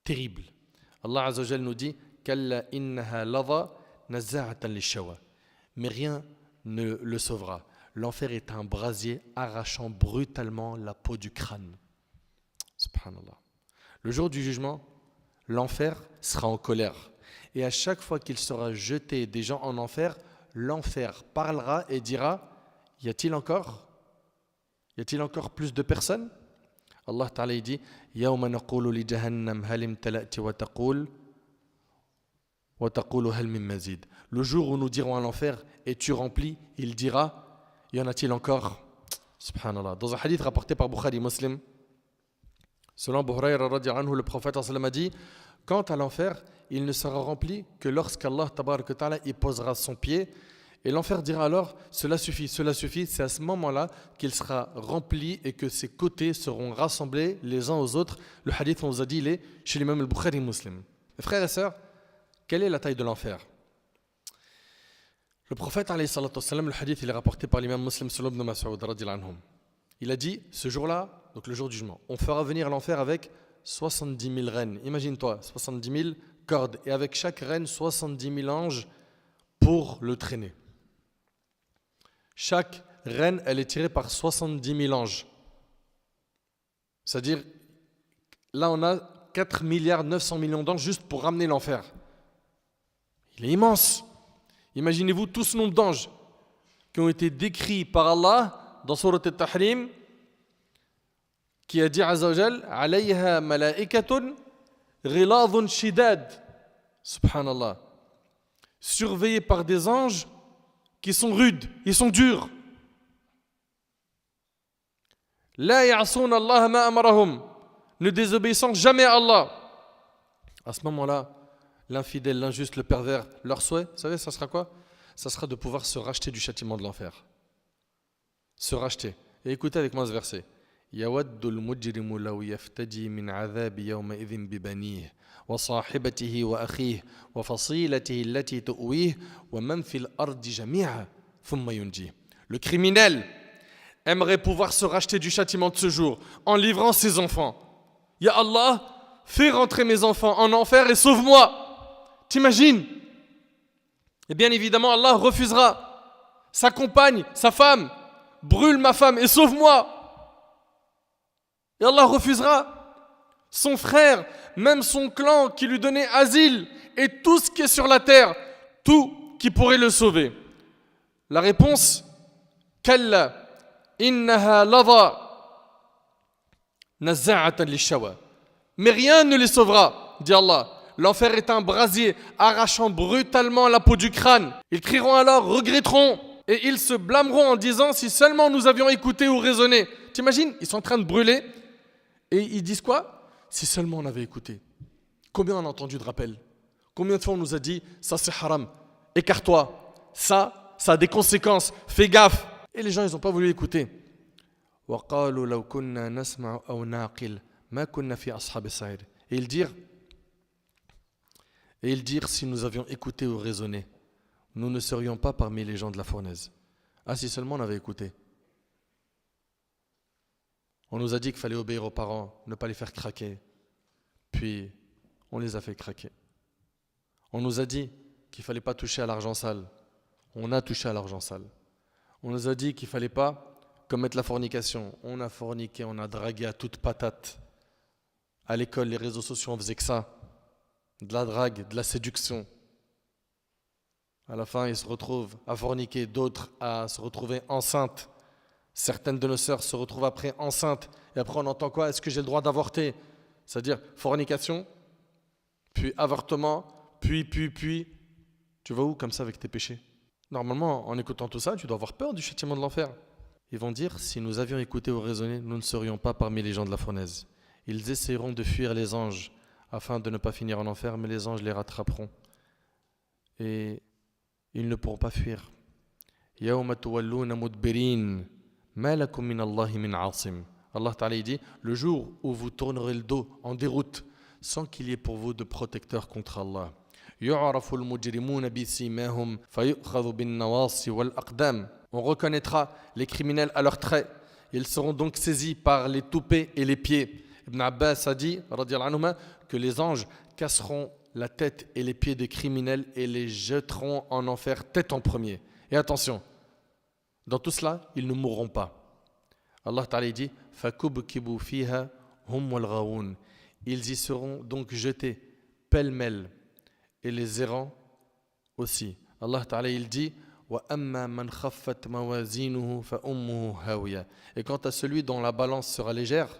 terrible. Allah Azza wa Jal nous dit Kalla innaha lava nazza'atan lishawa. Mais rien ne le sauvera. L'enfer est un brasier arrachant brutalement la peau du crâne. Subhanallah. Le jour du jugement, l'enfer sera en colère. Et à chaque fois qu'il sera jeté des gens en enfer, l'enfer parlera et dira y a-t-il encore plus de personnes? Allah Ta'ala dit Yawma naqulu li jahannam hal imtala'ti wa taqulu hal min mazid. Le jour où nous dirons à l'enfer es-tu rempli? Il dira y en a-t-il encore? Subhanallah. Dans un hadith rapporté par Bukhari Muslim, selon Abu Hurayra radhiyallahu anhu, le prophète sallallahu alayhi wa sallam a dit quant à l'enfer, il ne sera rempli que lorsqu'Allah tabarak wa ta'ala y posera son pied. Et l'enfer dira alors, cela suffit. C'est à ce moment-là qu'il sera rempli et que ses côtés seront rassemblés les uns aux autres. Le hadith, on vous a dit, il est chez l'imam al-Bukhari Muslim. Frères et sœurs, quelle est la taille de l'enfer? Le prophète, alayhi salatu wassalam, le hadith, il est rapporté par l'imam Muslim selon Ibn Mas'ud radhiyallahu anhu. Il a dit, ce jour-là, donc le jour du jugement, on fera venir l'enfer avec 70 000 reines. Imagine-toi, 70 000 cordes. Et avec chaque reine, 70 000 anges pour le traîner. Chaque reine, elle est tirée par 70 000 anges. C'est-à-dire, là on a 4 milliards 900 millions d'anges juste pour ramener l'enfer. Il est immense. Imaginez-vous tout ce nombre d'anges qui ont été décrits par Allah dans Surat al-Tahrim, qui a dit Azza wa Jal alayha malaikatun ghiladun shidad. Subhanallah. Surveillés par des anges qui sont rudes, ils sont durs. La ya'souna Allah ma amarahum, ne désobéissant jamais à Allah. À ce moment-là, l'infidèle, l'injuste, le pervers, leur souhait, vous savez, ça sera quoi? Ça sera de pouvoir se racheter du châtiment de l'enfer. Se racheter. Et écoutez avec moi ce verset. يود المجرم لو يفتدي من عذاب يومئذ ببنيه وصاحبته وأخيه وفصيلته التي تؤويه ومن في الأرض جميعا ثم ينجيه. Le criminel aimerait pouvoir se racheter du châtiment de ce jour en livrant ses enfants. Ya Allah, fais rentrer mes enfants en enfer et sauve-moi. T'imagines? Et bien évidemment, Allah refusera. Sa compagne, sa femme, brûle ma femme et sauve-moi. Et Allah refusera. Son frère, même son clan qui lui donnait asile et tout ce qui est sur la terre, tout qui pourrait le sauver. La réponse, Kalla innaha lava nazza'atan lishawa. Mais rien ne les sauvera, dit Allah. L'enfer est un brasier arrachant brutalement la peau du crâne. Ils crieront alors, regretteront, et ils se blâmeront en disant si seulement nous avions écouté ou raisonné. T'imagines, ils sont en train de brûler et ils disent quoi? Si seulement on avait écouté. Combien on a entendu de rappels? Combien de fois on nous a dit ça c'est haram, écarte-toi, ça a des conséquences, fais gaffe. Et les gens ils n'ont pas voulu écouter. وَقَالُوا لَوْ كُنَّا نَسْمَعُ أَوْ نَعْقِلُ مَا كُنَّا فِي أَصْحَابِ السَّعِيرِ. Et ils dirent si nous avions écouté ou raisonné, nous ne serions pas parmi les gens de la fournaise. Ah, si seulement on avait écouté. On nous a dit qu'il fallait obéir aux parents, ne pas les faire craquer. Puis, on les a fait craquer. On nous a dit qu'il ne fallait pas toucher à l'argent sale. On a touché à l'argent sale. On nous a dit qu'il ne fallait pas commettre la fornication. On a forniqué, on a dragué à toute patate. À l'école, les réseaux sociaux, on faisait que ça. De la drague, de la séduction. À la fin, ils se retrouvent à forniquer, d'autres à se retrouver enceintes. Certaines de nos sœurs se retrouvent après enceintes. Et après, on entend quoi? Est-ce que j'ai le droit d'avorter? C'est-à-dire fornication, puis avortement, puis. Tu vas où comme ça avec tes péchés? Normalement, en écoutant tout ça, tu dois avoir peur du châtiment de l'enfer. Ils vont dire, si nous avions écouté ou raisonné, nous ne serions pas parmi les gens de la fournaise. Ils essaieront de fuir les anges afin de ne pas finir en enfer, mais les anges les rattraperont. Et ils ne pourront pas fuir. يَوْمَ تُوَلُّونَ مُدْبِرِينَ مَا لَكُمْ مِنَ اللَّهِ مِنْ عَاصِمٍ. Allah Ta'ala dit, le jour où vous tournerez le dos en déroute, sans qu'il y ait pour vous de protecteur contre Allah. يُعْرَفُ الْمُجْرِمُونَ بِسِيمَاهُمْ فَيُؤْخَذُ بِالنَّوَاصِي وَالْأَقْدَامِ. On reconnaîtra les criminels à leurs traits. Ils seront donc saisis par les toupets et les pieds. Ibn Abbas a dit, radiyallahu anhuma, que les anges casseront la tête et les pieds des criminels et les jetteront en enfer tête en premier. Et attention, dans tout cela, ils ne mourront pas. Allah Ta'ala dit فَكُبْكِبُوا فِيهَا هُمْ وَالْغَاوُونَ. Ils y seront donc jetés pêle-mêle et les errants aussi. Allah Ta'ala il dit وَأَمَّا مَنْ خَفَّتْ مَوَازِينُهُ فَأُمُّهُ هَاوِيَةٌ. Et quant à celui dont la balance sera légère,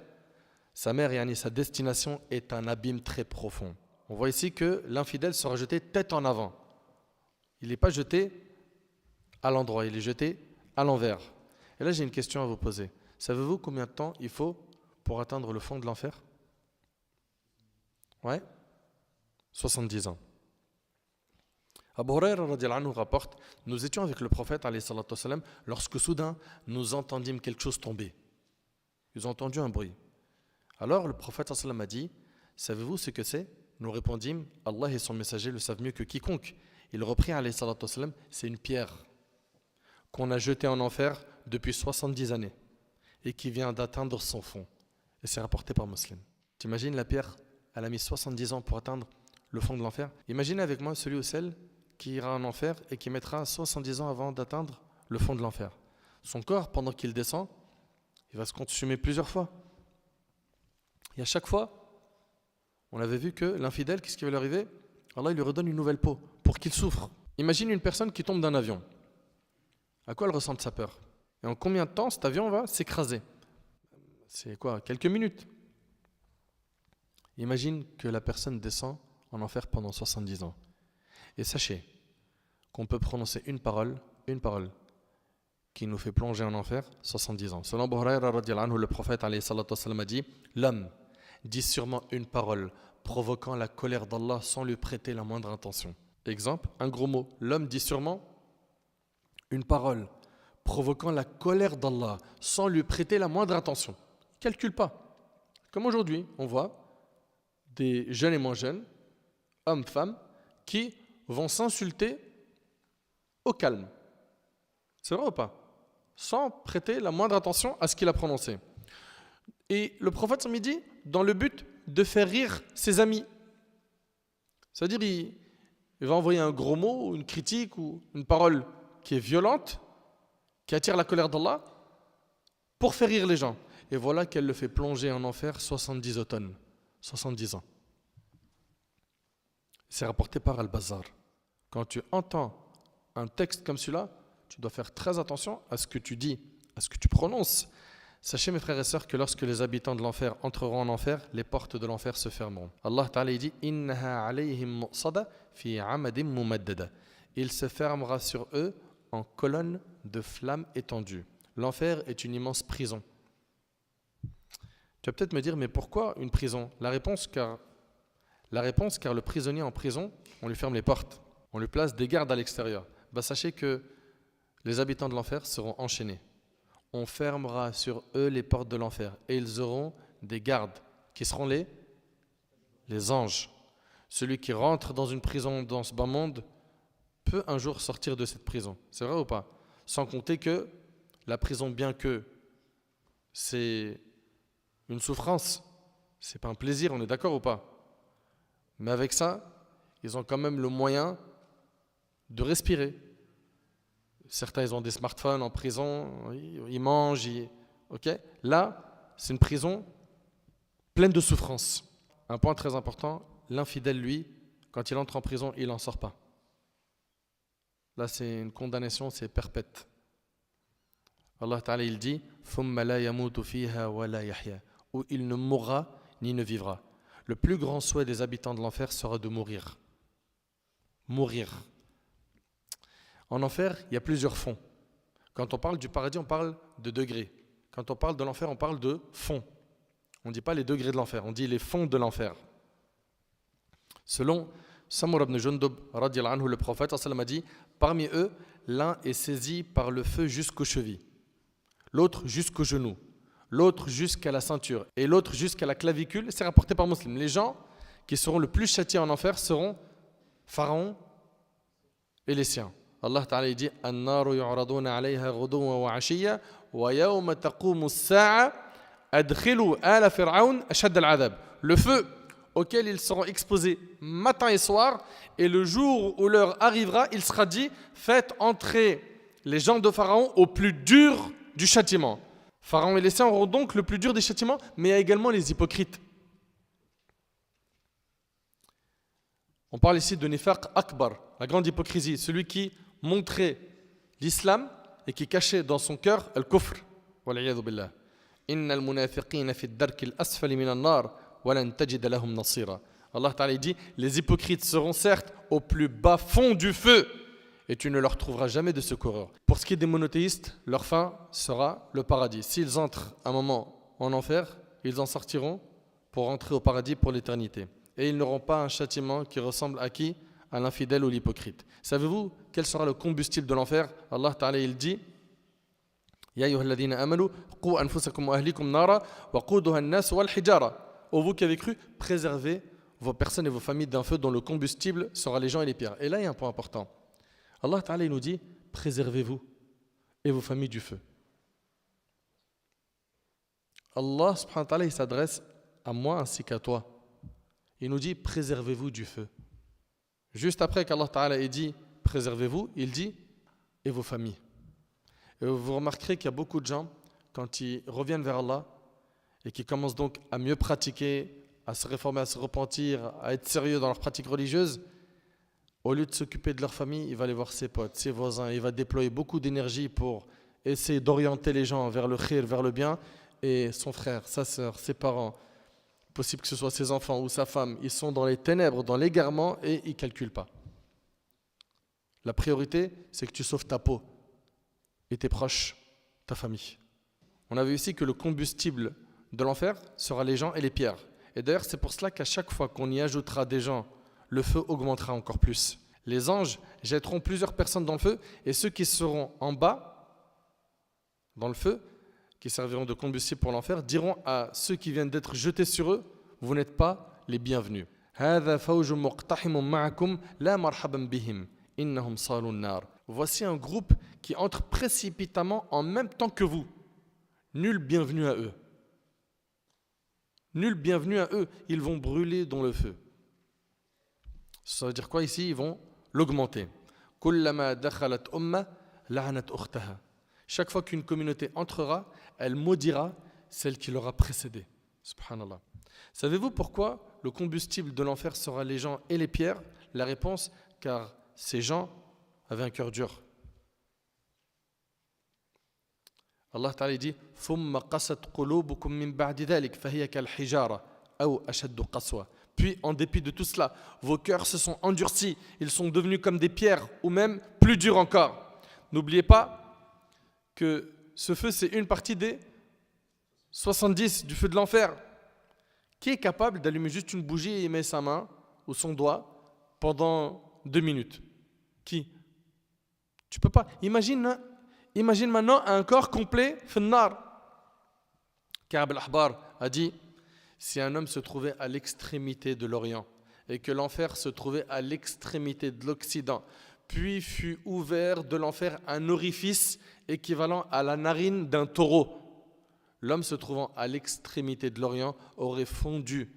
sa mère, yani sa destination, est un abîme très profond. On voit ici que l'infidèle sera jeté tête en avant. Il n'est pas jeté à l'endroit, il est jeté à l'envers. Et là, j'ai une question à vous poser. Savez-vous combien de temps il faut pour atteindre le fond de l'enfer? Ouais, 70 ans. Abu Huraira radiyallahu anhu rapporte, nous étions avec le prophète alayhi salatu wassalam, lorsque soudain nous entendîmes quelque chose tomber. Ils ont entendu un bruit. Alors le prophète sallallahu alayhi wa sallam a dit, savez-vous ce que c'est? Nous répondîmes, Allah et son messager le savent mieux que quiconque. Il reprit alayhi salatu wassalam, c'est une pierre qu'on a jetée en enfer depuis 70 années et qui vient d'atteindre son fond. Et c'est rapporté par Muslim. T'imagines la pierre, elle a mis 70 ans pour atteindre le fond de l'enfer. Imaginez avec moi celui ou celle qui ira en enfer et qui mettra 70 ans avant d'atteindre le fond de l'enfer. Son corps, pendant qu'il descend, il va se consumer plusieurs fois. Et à chaque fois, on avait vu que l'infidèle, qu'est-ce qui va lui arriver? Allah il lui redonne une nouvelle peau pour qu'il souffre. Imagine une personne qui tombe d'un avion. À quoi elle ressent sa peur? Et en combien de temps cet avion va s'écraser? C'est quoi? Quelques minutes. Imagine que la personne descend en enfer pendant 70 ans. Et sachez qu'on peut prononcer une parole qui nous fait plonger en enfer 70 ans. Selon Abu Huraira radiyallahu anhu, le prophète alayhi salatu wassalam a dit, l'homme dit sûrement une parole provoquant la colère d'Allah sans lui prêter la moindre intention. Exemple, un gros mot. L'homme dit sûrement une parole provoquant la colère d'Allah sans lui prêter la moindre attention. Il ne calcule pas. Comme aujourd'hui, on voit des jeunes et moins jeunes, hommes, femmes, qui vont s'insulter au calme. C'est vrai ou pas? Sans prêter la moindre attention à ce qu'il a prononcé. Et le prophète s'en dit dans le but de faire rire ses amis. C'est-à-dire, il va envoyer un gros mot, ou une critique, ou une parole qui est violente, qui attire la colère d'Allah, pour faire rire les gens. Et voilà qu'elle le fait plonger en enfer 70 automnes, 70 ans. C'est rapporté par Al-Bazar. Quand tu entends un texte comme celui-là, tu dois faire très attention à ce que tu dis, à ce que tu prononces. Sachez mes frères et sœurs que lorsque les habitants de l'enfer entreront en enfer, les portes de l'enfer se fermeront. Allah Ta'ala dit Innaha alayhim muqsada fi amadim mumaddada. Il se fermera sur eux en colonne de flammes étendues. L'enfer est une immense prison. Tu vas peut-être me dire, mais pourquoi une prison? La réponse, car le prisonnier en prison, on lui ferme les portes, on lui place des gardes à l'extérieur. Sachez que les habitants de l'enfer seront enchaînés. On fermera sur eux les portes de l'enfer et ils auront des gardes qui seront les anges. Celui qui rentre dans une prison dans ce bas monde peut un jour sortir de cette prison. C'est vrai ou pas? Sans compter que la prison, bien que c'est une souffrance, c'est pas un plaisir, on est d'accord ou pas? Mais avec ça, ils ont quand même le moyen de respirer. Certains, ils ont des smartphones en prison, ils mangent, ok? Là, c'est une prison pleine de souffrance. Un point très important, l'infidèle, lui, quand il entre en prison, il n'en sort pas. Là, c'est une condamnation, c'est perpète. Allah Ta'ala, il dit ثُمَّ لَا يَمُوتُ فِيهَا وَلَا يَحْيَا, où il ne mourra ni ne vivra. Le plus grand souhait des habitants de l'enfer sera de mourir. Mourir. En enfer, il y a plusieurs fonds. Quand on parle du paradis, on parle de degrés. Quand on parle de l'enfer, on parle de fonds. On ne dit pas les degrés de l'enfer, on dit les fonds de l'enfer. Selon Samura ibn Jundub, radiyallahu anhu, le prophète sallam a dit, parmi eux, l'un est saisi par le feu jusqu'aux chevilles, l'autre jusqu'aux genoux, l'autre jusqu'à la ceinture et l'autre jusqu'à la clavicule. C'est rapporté par Muslim. Les gens qui seront le plus châtiés en enfer seront Pharaon et les siens. Allah Ta'ala dit An-naru yu'raduna 'alayha ghuduwan wa 'ashiyya wa yawma taqumu as-sa'a adkhilu ala fir'aun ashad al-'adhab. Le feu auquel ils seront exposés matin et soir, et le jour où l'heure arrivera, il sera dit faites entrer les gens de Pharaon au plus dur du châtiment. Pharaon et les siens auront donc le plus dur des châtiments, mais il y a également les hypocrites. On parle ici de Nifaq Akbar, la grande hypocrisie, celui qui montrait l'islam et qui cachait dans son cœur le kufr. Wal'iyadhu billah. Innal munafiqina fi ad-darki al-asfali min an-nar wa lan tajida lahum nasira. Allah Ta'ala dit les hypocrites seront certes au plus bas fond du feu et tu ne leur trouveras jamais de secoureur. Pour ce qui est des monothéistes, leur fin sera le paradis. S'ils entrent un moment en enfer, ils en sortiront pour entrer au paradis pour l'éternité. Et ils n'auront pas un châtiment qui ressemble à qui? À l'infidèle ou l'hypocrite. Savez-vous quel sera le combustible de l'enfer? Allah Ta'ala il dit Ya ayyuhalladhina amanu qu anfusakum wa ahlikum nara wa quduha an-nas wal hijara. Ô vous qui avez cru, préservez vos personnes et vos familles d'un feu dont le combustible sera les gens et les pierres. Et là il y a un point important. Allah Ta'ala il nous dit préservez-vous et vos familles du feu. Allah subhanahu wa ta'ala il s'adresse à moi ainsi qu'à toi. Il nous dit préservez-vous du feu. Juste après qu'Allah Ta'ala ait dit préservez-vous, il dit et vos familles. Et vous remarquerez qu'il y a beaucoup de gens, quand ils reviennent vers Allah et qui commencent donc à mieux pratiquer, à se réformer, à se repentir, à être sérieux dans leur pratique religieuse, au lieu de s'occuper de leur famille, il va aller voir ses potes, ses voisins, il va déployer beaucoup d'énergie pour essayer d'orienter les gens vers le khir, vers le bien, et son frère, sa sœur, ses parents, possible que ce soit ses enfants ou sa femme, ils sont dans les ténèbres, dans l'égarement et ils ne calculent pas. La priorité, c'est que tu sauves ta peau et tes proches, ta famille. On a vu ici que le combustible de l'enfer sera les gens et les pierres. Et d'ailleurs, c'est pour cela qu'à chaque fois qu'on y ajoutera des gens, le feu augmentera encore plus. Les anges jetteront plusieurs personnes dans le feu et ceux qui seront en bas, dans le feu, qui serviront de combustible pour l'enfer, diront à ceux qui viennent d'être jetés sur eux, vous n'êtes pas les bienvenus. Voici un groupe qui entre précipitamment en même temps que vous. Nul bienvenu à eux. Nul bienvenu à eux. Ils vont brûler dans le feu. Ça veut dire quoi ici? Ils vont l'augmenter. Chaque fois qu'une communauté entrera, elle maudira celle qui l'aura précédée. Subhanallah. Savez-vous pourquoi le combustible de l'enfer sera les gens et les pierres? La réponse, car ces gens avaient un cœur dur. Allah Ta'ala dit ثُمَّ قَسَتْ قُلُوبُكُم مِّن بَعْدِ ذَلِكَ فَهِيَ كَالْحِجَارَةِ أَوْ أَشَدُّ قَسْوَةً. Puis, en dépit de tout cela, vos cœurs se sont endurcis, ils sont devenus comme des pierres, ou même plus durs encore. N'oubliez pas que ce feu, c'est une partie des 70 du feu de l'enfer. Qui est capable d'allumer juste une bougie et y mettre sa main ou son doigt pendant 2 minutes? Qui? Tu peux pas. Imagine maintenant un corps complet, finnar. Ka'b al-Ahbar a dit, si un homme se trouvait à l'extrémité de l'Orient et que l'enfer se trouvait à l'extrémité de l'Occident, puis fut ouvert de l'enfer un orifice équivalent à la narine d'un taureau, l'homme se trouvant à l'extrémité de l'Orient aurait fondu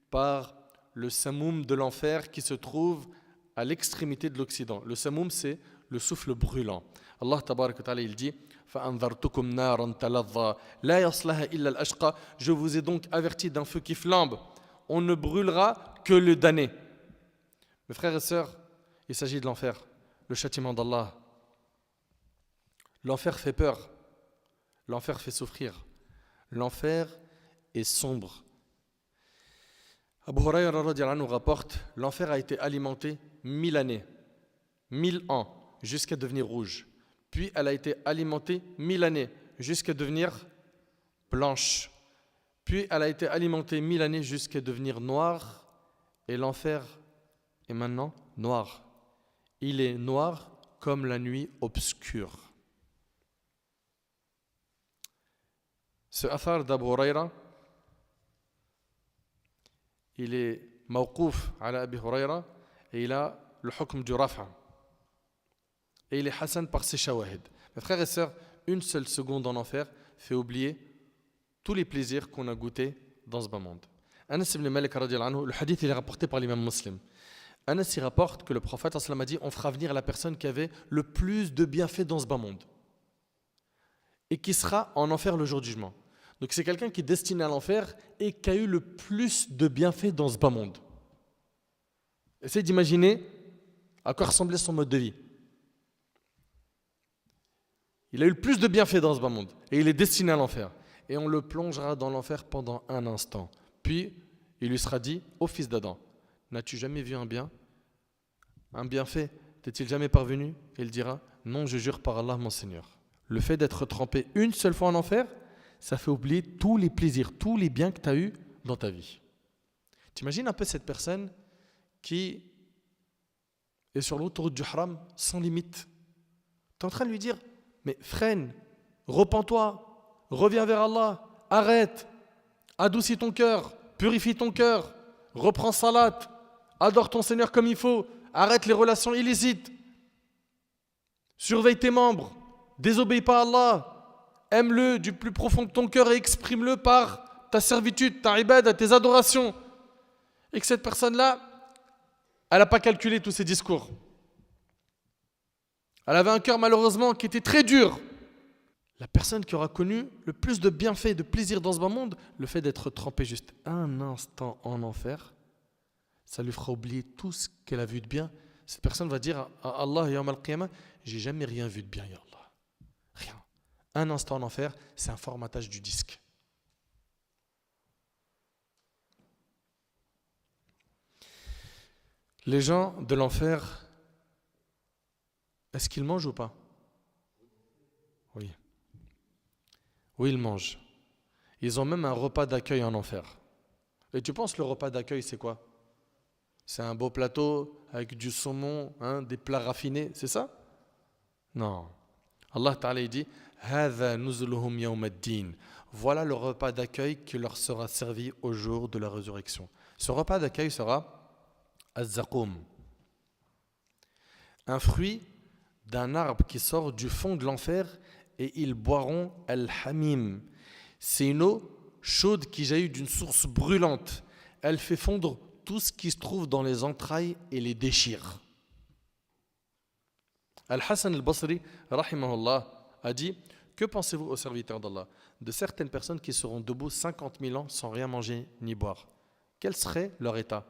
par le samoum de l'enfer qui se trouve à l'extrémité de l'Occident. Le samoum, c'est le souffle brûlant. Allah tabarak wa ta'ala, il dit فَأَنذَرْتُكُمْ نَارًا تَلَظَّى لَا يَصْلَهَا إِلَّا الْأَشْقَى. Je vous ai donc averti d'un feu qui flambe. On ne brûlera que le damné. Mes frères et sœurs, il s'agit de l'enfer, le châtiment d'Allah. L'enfer fait peur, l'enfer fait souffrir, l'enfer est sombre. Abu Hurayra radiyallahu anhu rapporte, l'enfer a été alimenté 1000 années, 1000 ans, jusqu'à devenir rouge. Puis elle a été alimentée 1000 années, jusqu'à devenir blanche. Puis elle a été alimentée 1000 années jusqu'à devenir noire. Et l'enfer Et maintenant, noir. Il est noir comme la nuit obscure. Ce athar d'Abu Huraira, il est mawqouf ala Abi Huraira et il a le hukm du rafa. Et il est hassan par ses shawahid. Mes frères et sœurs, une seule seconde en enfer fait oublier tous les plaisirs qu'on a goûtés dans ce bas monde. Anas ibn Malik radiyallahu anhu, le hadith il est rapporté par l'imam Muslim. Anas y rapporte que le prophète a dit on fera venir la personne qui avait le plus de bienfaits dans ce bas monde et qui sera en enfer le jour du jugement. Donc c'est quelqu'un qui est destiné à l'enfer et qui a eu le plus de bienfaits dans ce bas monde. Essayez d'imaginer à quoi ressemblait son mode de vie. Il a eu le plus de bienfaits dans ce bas monde et il est destiné à l'enfer. Et on le plongera dans l'enfer pendant un instant. Puis il lui sera dit, ô fils d'Adam, n'as-tu jamais vu un bienfait, t'est-il jamais parvenu? Et il dira, non, je jure par Allah, mon Seigneur. Le fait d'être trempé une seule fois en enfer, ça fait oublier tous les plaisirs, tous les biens que tu as eus dans ta vie. T'imagines un peu cette personne qui est sur l'autoroute du haram sans limite. Tu es en train de lui dire, mais freine, repens-toi, reviens vers Allah, arrête, adoucis ton cœur, purifie ton cœur, reprends salat, adore ton Seigneur comme il faut, arrête les relations illicites, surveille tes membres, désobéis pas à Allah, aime-le du plus profond de ton cœur et exprime-le par ta servitude, ta ibada, tes adorations. Et que cette personne-là, elle n'a pas calculé tous ces discours. Elle avait un cœur malheureusement qui était très dur. La personne qui aura connu le plus de bienfaits et de plaisir dans ce bas monde, le fait d'être trempé juste un instant en enfer, ça lui fera oublier tout ce qu'elle a vu de bien. Cette personne va dire à Allah, Yawm al-Qiyamah, j'ai jamais rien vu de bien, ya Allah. Rien. Un instant en enfer, c'est un formatage du disque. Les gens de l'enfer, est-ce qu'ils mangent ou pas? Oui. Oui, ils mangent. Ils ont même un repas d'accueil en enfer. Et tu penses le repas d'accueil, c'est quoi? C'est un beau plateau avec du saumon, des plats raffinés, c'est ça? Non. Allah Ta'ala dit Hadha nuzuluhum yawm ad-din. Voilà le repas d'accueil qui leur sera servi au jour de la résurrection. Ce repas d'accueil sera az-zaqum, un fruit d'un arbre qui sort du fond de l'enfer et ils boiront al-hamim. C'est une eau chaude qui jaillit d'une source brûlante. Elle fait fondre tout ce qui se trouve dans les entrailles et les déchire. Al-Hassan al-Basri, rahimahullah, a dit que pensez-vous aux serviteurs d'Allah de certaines personnes qui seront debout 50 000 ans sans rien manger ni boire? Quel serait leur état?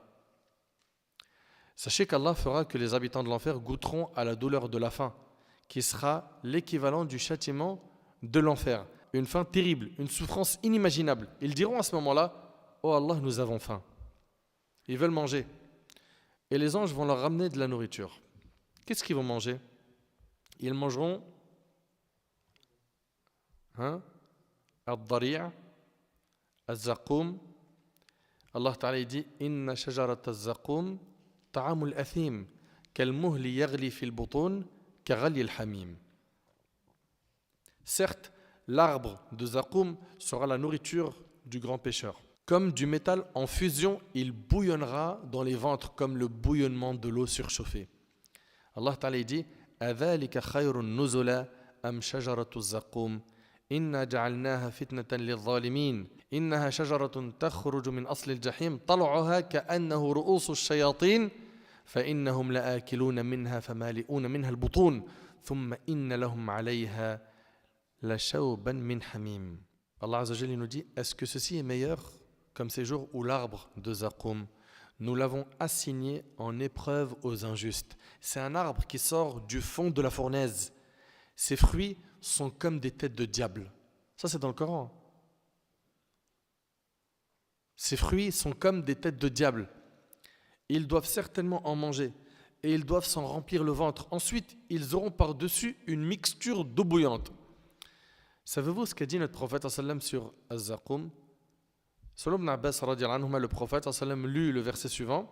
Sachez qu'Allah fera que les habitants de l'enfer goûteront à la douleur de la faim, qui sera l'équivalent du châtiment de l'enfer. Une faim terrible, une souffrance inimaginable. Ils diront à ce moment-là, oh Allah, nous avons faim. Ils veulent manger. Et les anges vont leur ramener de la nourriture. Qu'est-ce qu'ils vont manger? Ils mangeront al-dari', al-zaqum. Allah Ta'ala dit Inna shajarat al-zaqum ta'amul athim kal-muhli yaghli fil butun kaghali al-hamim. Certes, l'arbre de zaqum sera la nourriture du grand pécheur. Comme du métal en fusion, il bouillonnera dans les ventres comme le bouillonnement de l'eau surchauffée. Allah Ta'ala dit Adhalika khayrun nuzula am shajaratu zaqum inna ja'alnaha fitnatan lil-zalimin innaha shajaratun takhruju min asli al-jahim tal'uha ka'annahu ru'usu ash-shayatin fa innahum la'akiluna minha famali'una minha al-butun thumma inna lahum 'alayha la shawban min hamim. Allah Azza wa Jalla nous dit est-ce que ceci est meilleur comme ces jours où l'arbre de zaqum nous l'avons assigné en épreuve aux injustes. C'est un arbre qui sort du fond de la fournaise. Ses fruits sont comme des têtes de diable. Ça, c'est dans le Coran. Ses fruits sont comme des têtes de diable. Ils doivent certainement en manger et ils doivent s'en remplir le ventre. Ensuite, ils auront par-dessus une mixture d'eau bouillante. Savez-vous ce qu'a dit notre prophète sallam sur Az-Zaqum? Selon Ibn Abbas, le prophète sallam lut le verset suivant.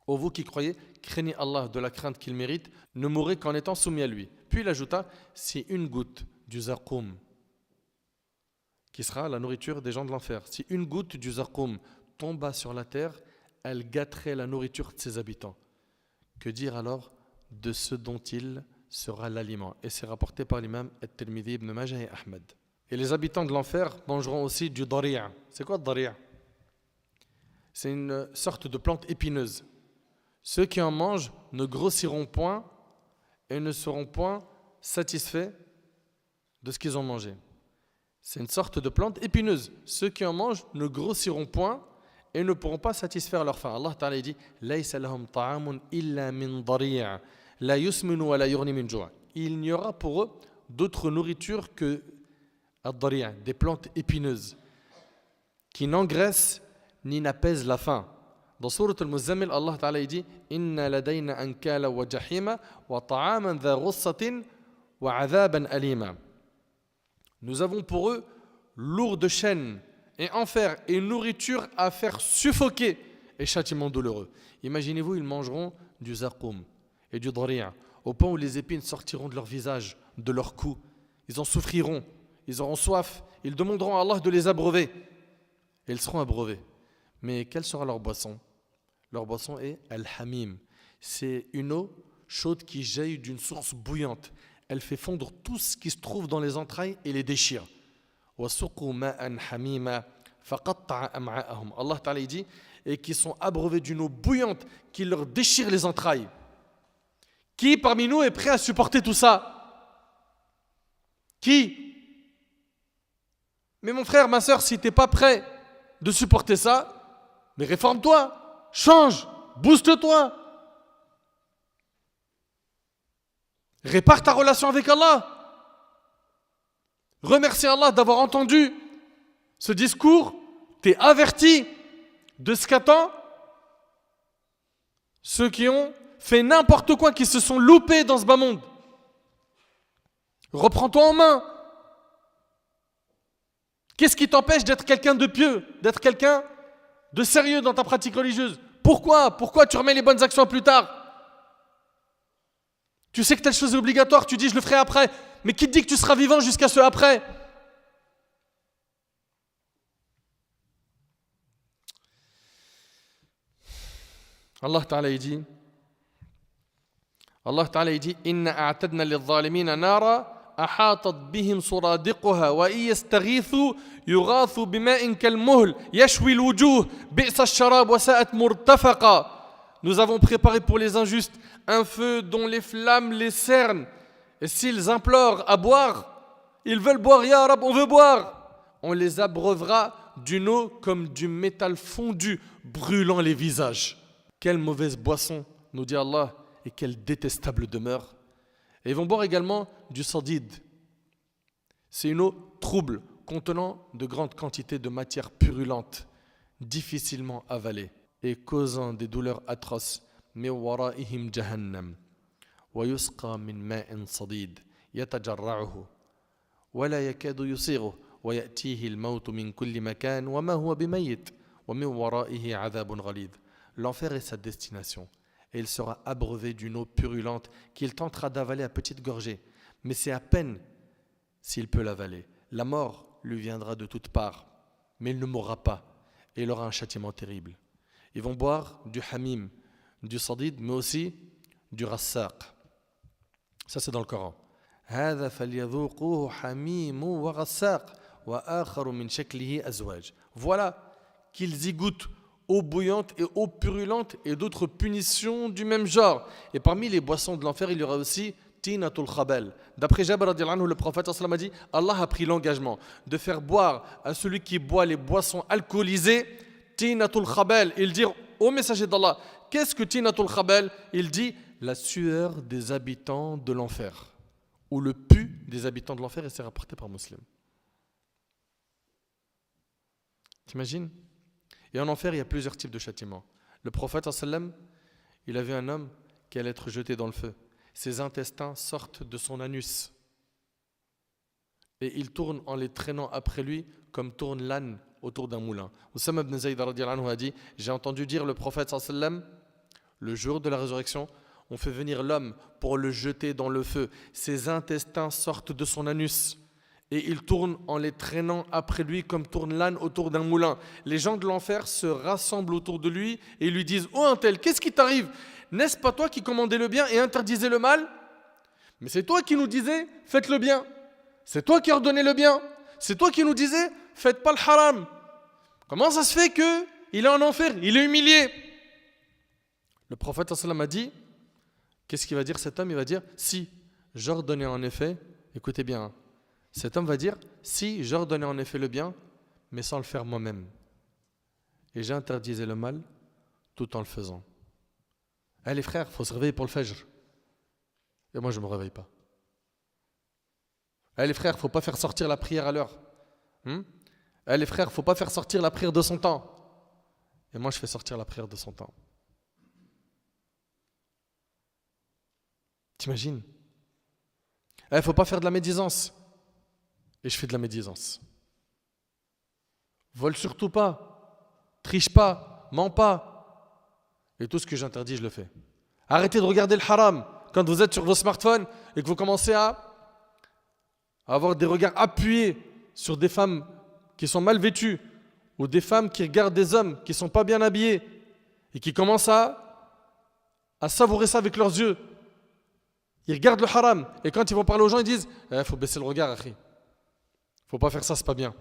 Ô vous qui croyez, craignez Allah de la crainte qu'il mérite, ne mourrez qu'en étant soumis à lui. Puis il ajouta, si une goutte du zarqoum, qui sera la nourriture des gens de l'enfer, si une goutte du zarqoum tomba sur la terre, elle gâterait la nourriture de ses habitants. Que dire alors de ce dont il sera l'aliment? Et c'est rapporté par l'imam At-Tirmidhi, Ibn Majah et Ahmed. Et les habitants de l'enfer mangeront aussi du dari'a. C'est quoi le dari'a? C'est une sorte de plante épineuse. Ceux qui en mangent ne grossiront point et ne seront point satisfaits de ce qu'ils ont mangé. C'est une sorte de plante épineuse. Ceux qui en mangent ne grossiront point et ne pourront pas satisfaire leur faim. Allah Ta'ala dit Laysa lahum ta'amun illa min dari'a la yusminu wa la yughni min ju'. Il n'y aura pour eux d'autre nourriture que ad-dari'a, des plantes épineuses qui n'engraissent ni n'apaisent la faim. Dans Sourate Al-Muzammil, Allah Ta'ala dit Inna ladayna ankala wa jahima wa ta'aman dha ghussatin wa 'adhaban alima. Nous avons pour eux lourdes chaînes et enfer et nourriture à faire suffoquer et châtiment douloureux. Imaginez-vous, ils mangeront du zarqoum et du dari'a au point où les épines sortiront de leur visage, de leur cou. Ils en souffriront, ils auront soif, ils demanderont à Allah de les abreuver et ils seront abreuvés. Mais quelle sera leur boisson? Leur boisson est al-hamim. C'est une eau chaude qui jaillit d'une source bouillante. Elle fait fondre tout ce qui se trouve dans les entrailles et les déchire. Allah Ta'ala dit, et qui sont abreuvés d'une eau bouillante qui leur déchire les entrailles. Qui parmi nous est prêt à supporter tout ça? Qui? Mais mon frère, ma soeur, si tu n'es pas prêt de supporter ça, mais réforme-toi, change, booste-toi. Répare ta relation avec Allah. Remercie Allah d'avoir entendu ce discours. T'es averti de ce qu'attend ceux qui ont fait n'importe quoi, qui se sont loupés dans ce bas monde. Reprends-toi en main. Qu'est-ce qui t'empêche d'être quelqu'un de pieux, d'être quelqu'un de sérieux dans ta pratique religieuse? Pourquoi tu remets les bonnes actions plus tard? Tu sais que telle chose est obligatoire, tu dis je le ferai après. Mais qui te dit que tu seras vivant jusqu'à ce après? Allah Ta'ala dit Inna a'tadna lil-zalimina nara أحاطت بهم سرادقها وإن يستغيثوا يغاثوا بماء كالمهل يشوي الوجوه بئس الشراب وساءت مرتفقا. Nous avons préparé pour les injustes un feu dont les flammes les cernent. Et s'ils implorent à boire, ils veulent boire, Ya Rab, on veut boire. On les abreuvera d'une eau comme du métal fondu, brûlant les visages. Quelle mauvaise boisson, nous dit Allah, et quelle détestable demeure. Et ils vont boire également du sardide. C'est une eau trouble, contenant de grandes quantités de matière purulente, difficilement avalée et causant des douleurs atroces. Mais wara'ihim jahannam wa yusqa min ma'in sadid yatajarra'uhu wa la yakadu yusighu wa ya'tihi al-maut min kulli makan wa ma huwa bimayyit wa min wara'ihi 'adhabun ghalid. L'enfer est sa destination. Et il sera abreuvé d'une eau purulente qu'il tentera d'avaler à petites gorgées. Mais c'est à peine s'il peut l'avaler. La mort lui viendra de toutes parts, mais il ne mourra pas et il aura un châtiment terrible. Ils vont boire du hamim, du sadid, mais aussi du rassaq. Ça c'est dans le Coran. هذا فليذوقوه حميم وغساق وآخر من شكله أزواج. Voilà qu'ils y goûtent eau bouillante et eau purulente et d'autres punitions du même genre. Et parmi les boissons de l'enfer, il y aura aussi tinatul khabal. D'après Jabir radhiyallahu anhu, le prophète sallallahu alayhi wa sallam a dit Allah a pris l'engagement de faire boire à celui qui boit les boissons alcoolisées tinatul khabal. Il dit au messager d'Allah, qu'est-ce que tinatul khabal? Il dit la sueur des habitants de l'enfer ou le pu des habitants de l'enfer, et c'est rapporté par Muslim. T'imagines? Et en enfer, il y a plusieurs types de châtiments. Le prophète, il a vu un homme qui allait être jeté dans le feu. Ses intestins sortent de son anus. Et il tourne en les traînant après lui comme tourne l'âne autour d'un moulin. Oussama ibn Zayd radhiyallahu anhu a dit, j'ai entendu dire le prophète Le jour de la résurrection, on fait venir l'homme pour le jeter dans le feu. Ses intestins sortent de son anus et il tourne en les traînant après lui comme tourne l'âne autour d'un moulin. Les gens de l'enfer se rassemblent autour de lui et lui disent « Oh un tel, qu'est-ce qui t'arrive ? N'est-ce pas toi qui commandais le bien et interdisais le mal ? Mais c'est toi qui nous disais « Faites le bien ». C'est toi qui ordonnais le bien. C'est toi qui nous disais « Faites pas le haram ». Comment ça se fait qu'il est en enfer ? Il est humilié. Le prophète sallam a dit, qu'est-ce qu'il va dire cet homme ? Il va dire, si j'ordonnais en effet, écoutez bien, cet homme va dire, si j'ordonnais en effet le bien, mais sans le faire moi-même, et j'interdisais le mal tout en le faisant. Les frères, il faut se réveiller pour le fajr. Et moi, je ne me réveille pas. Les frères, il ne faut pas faire sortir la prière à l'heure. Les frères, il ne faut pas faire sortir la prière de son temps. Et moi, je fais sortir la prière de son temps. T'imagines ? Il ne faut pas faire de la médisance. Et je fais de la médisance. Vole surtout pas. Triche pas. Mens pas. Et tout ce que j'interdis, je le fais. Arrêtez de regarder le haram quand vous êtes sur vos smartphones et que vous commencez à avoir des regards appuyés sur des femmes qui sont mal vêtues ou des femmes qui regardent des hommes qui ne sont pas bien habillés et qui commencent à savourer ça avec leurs yeux. Ils regardent le haram et quand ils vont parler aux gens, ils disent « faut baisser le regard, akhi. Faut pas faire ça, c'est pas bien. »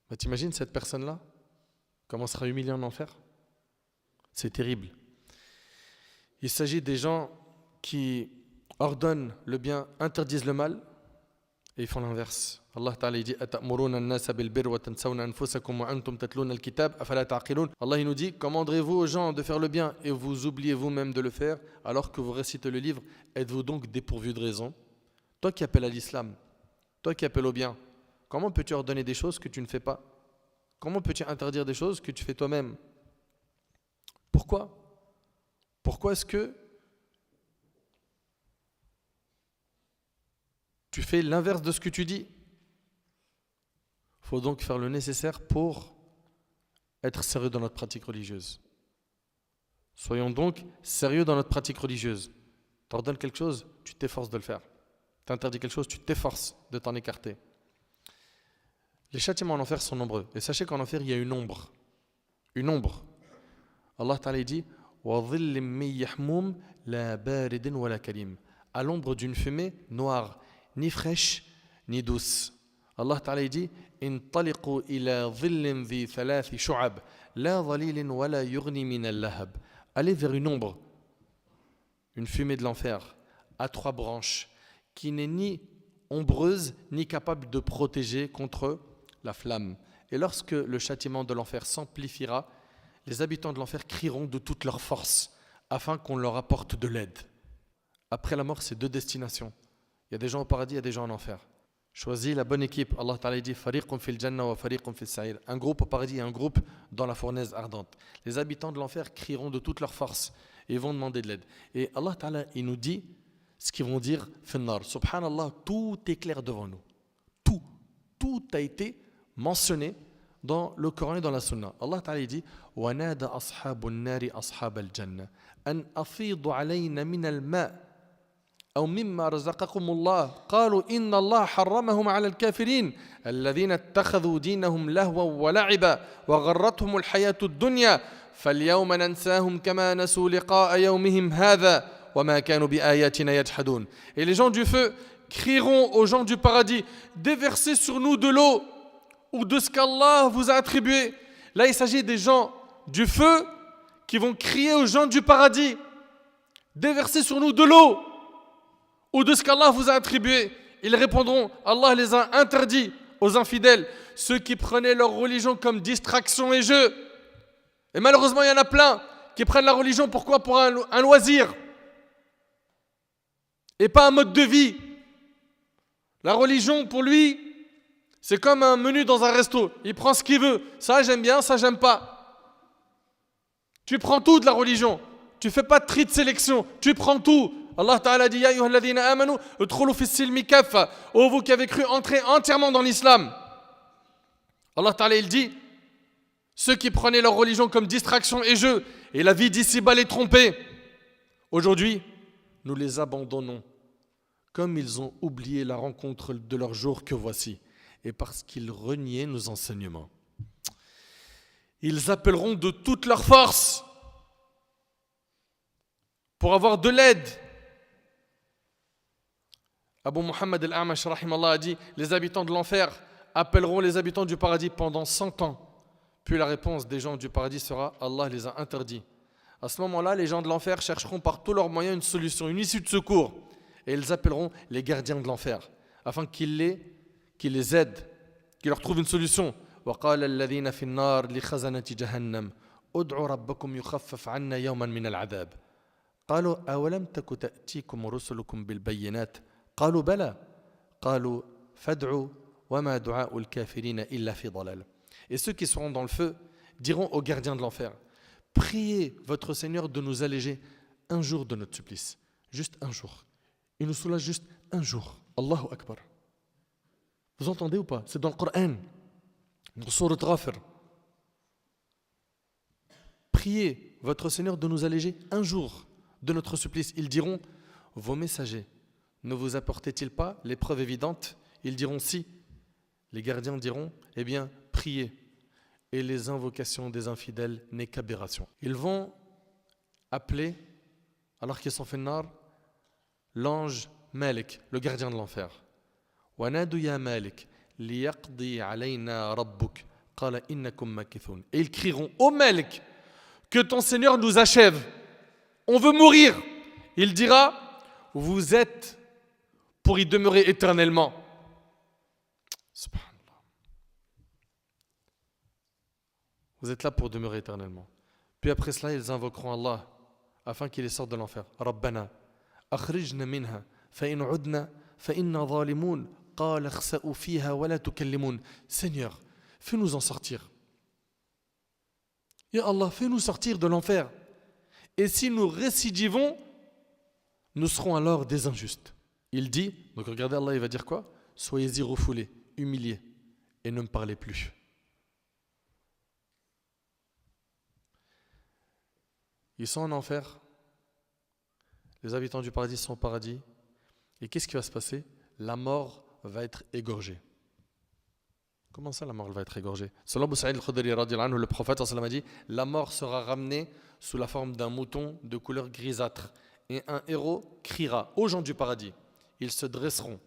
Mais t'imagines cette personne-là comment sera humiliée en enfer ? C'est terrible. Il s'agit des gens qui ordonnent le bien, interdisent le mal et ils font l'inverse. Allah Ta'ala dit Allah il nous dit commanderez-vous aux gens de faire le bien et vous oubliez vous-même de le faire alors que vous récitez le livre. Êtes-vous donc dépourvu de raison? Toi qui appelles à l'islam, toi qui appelles au bien, comment peux-tu ordonner des choses que tu ne fais pas? Comment peux-tu interdire des choses que tu fais toi-même? Pourquoi? Pourquoi est-ce que tu fais l'inverse de ce que tu dis? Il faut donc faire le nécessaire pour être sérieux dans notre pratique religieuse. Soyons donc sérieux dans notre pratique religieuse. Tu ordonnes quelque chose, tu t'efforces de le faire. Tu interdis quelque chose, tu t'efforces de t'en écarter. Les châtiments en enfer sont nombreux. Et sachez qu'en enfer, il y a une ombre. Une ombre. Allah Ta'ala dit à l'ombre d'une fumée noire, ni fraîche, ni douce. Allah Ta'ala dit انطلقوا إلى ظل ذي ثلاث شعب لا ظليل ولا يغني من اللهب. Allez vers une ombre, une fumée de l'enfer, à 3 branches, qui n'est ni ombreuse ni capable de protéger contre la flamme. Et lorsque le châtiment de l'enfer s'amplifiera, les habitants de l'enfer crieront de toute leur force afin qu'on leur apporte de l'aide. Après la mort, c'est 2 destinations. Il y a des gens au paradis, il y a des gens en enfer. Choisis la bonne équipe. Allah Ta'ala dit Fariqun fil jannah wa fariqun fil sa'ir. Un groupe au paradis et un groupe dans la fournaise ardente. Les habitants de l'enfer crieront de toute leur force et vont demander de l'aide. Et Allah Ta'ala, il nous dit ce qu'ils vont dire finnar. Subhanallah, tout est clair devant nous. Tout a été mentionné dans le Coran et dans la Sunna. Allah Ta'ala dit wa nada ashabun nari ashab al-jannah an afidu alayna min al-ma' أو مما رزقكم الله قالوا إن الله حرمهم على الكافرين الذين اتخذوا دينهم لهوا ولعبا وغرتهم الحياة الدنيا فاليوم ننساهم كما نسوا لقاء يومهم هذا وما كانوا بآياتنا يجحدون. Et les gens du feu crieront aux gens du paradis déversez sur nous de l'eau ou de ce qu'Allah vous a attribué. Là il s'agit des gens du feu qui vont crier aux gens du paradis déversez sur nous de l'eau ou de ce qu'Allah vous a attribué. Ils répondront, Allah les a interdits aux infidèles, ceux qui prenaient leur religion comme distraction et jeu. Et malheureusement, il y en a plein qui prennent la religion, pourquoi? Pour un loisir et pas un mode de vie. La religion, pour lui, c'est comme un menu dans un resto. Il prend ce qu'il veut. Ça, j'aime bien, ça, j'aime pas. Tu prends tout de la religion. Tu fais pas de tri de sélection. Tu prends tout. Allah Ta'ala dit Ya ayyuhalladhina amanu udkhulu fis silmi kaffa. Oh vous qui avez cru entrer entièrement dans l'islam. Allah Ta'ala il dit Ceux qui prenaient leur religion comme distraction et jeu, et la vie d'ici-bas les trompait. Aujourd'hui, nous les abandonnons, comme ils ont oublié la rencontre de leur jour que voici, et parce qu'ils reniaient nos enseignements. Ils appelleront de toute leur force pour avoir de l'aide. Abu Muhammad al-A'mash rahimallah a dit, les habitants de l'enfer appelleront les habitants du paradis pendant 100 ans. Puis la réponse des gens du paradis sera, Allah les a interdits. À ce moment-là, les gens de l'enfer chercheront par tous leurs moyens une solution, une issue de secours. Et ils appelleront les gardiens de l'enfer, afin qu'ils les aident, qu'ils leur trouvent une solution. وقال الذين في النار لخزنة جهنم ادعوا ربكم يخفف عنا يوما من العذاب قالوا أولم تك تأتيكم رسلكم بالبينات قالوا بلى قالوا فادعوا وما دعاء الكافرين إلا في ضلال. Et ceux qui seront dans le feu diront aux gardiens de l'enfer, priez votre Seigneur de nous alléger un jour de notre supplice, juste un jour. Il nous soulage juste un jour. Allahu Akbar. Vous entendez ou pas? C'est dans le Coran. Sourate Ghafir. Priez votre Seigneur de nous alléger un jour de notre supplice. Ils diront, vos messagers ne vous apportaient-ils pas les preuves évidentes? Ils diront si. Les gardiens diront, eh bien, priez. Et les invocations des infidèles n'est qu'aberration. Ils vont appeler, alors qu'ils sont fait nar, l'ange Malik, le gardien de l'enfer. وَنَادُوا يَا مَالِكْ لِيَقْضِي عَلَيْنَا رَبُّكْ قَالَ إِنَّكُمْ مَكِثُونَ. Et ils crieront, ô Malik, que ton Seigneur nous achève. On veut mourir. Il dira, vous êtes pour y demeurer éternellement. Subhanallah. Vous êtes là pour demeurer éternellement. Puis après cela, ils invoqueront Allah afin qu'il les sorte de l'enfer. Rabbana, akhrijna minha, fa in udna, fa inna zalimun, qala khsa'u fiha wa la tukallimun. Seigneur, fais-nous en sortir. Ya Allah, fais-nous sortir de l'enfer. Et si nous récidivons, nous serons alors des injustes. Il dit, donc regardez Allah, il va dire quoi? Soyez-y refoulés, humiliés, et ne me parlez plus. Ils sont en enfer, les habitants du paradis sont au paradis, et qu'est-ce qui va se passer? La mort va être égorgée. Comment ça la mort va être égorgée? Selon Abu Sa'id al-Khudri radiyallahu anhu, le prophète a dit, la mort sera ramenée sous la forme d'un mouton de couleur grisâtre, et un héros criera aux gens du paradis. Ils se dresseront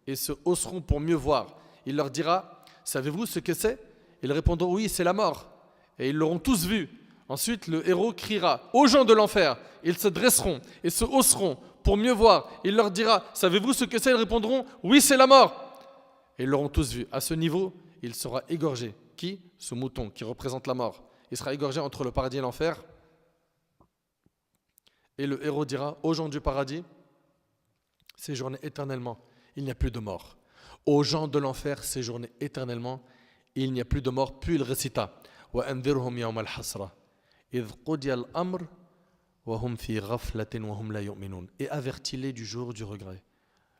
et se hausseront pour mieux voir. Il leur dira, savez-vous ce que c'est? Ils répondront, oui, c'est la mort. Et ils l'auront tous vu. Ensuite, le héros criera aux gens de l'enfer. Ils se dresseront et se hausseront pour mieux voir. Il leur dira, savez-vous ce que c'est? Ils répondront, oui, c'est la mort. Et ils l'auront tous vu. À ce niveau, il sera égorgé. Qui? Ce mouton qui représente la mort. Il sera égorgé entre le paradis et l'enfer. Et le héros dira aux gens du paradis, séjournez éternellement, il n'y a plus de mort. Aux gens de l'enfer, séjournez éternellement, il n'y a plus de mort. Puis il récita, وَأَنذِرْهُمْ يَوْمَ الْحَسْرَةِ إِذْ قُضِيَ الْأَمْرُ وَهُمْ فِي غَفْلَةٍ وَهُمْ لَا يُؤْمِنُونَ. Et avertis-les du jour du regret.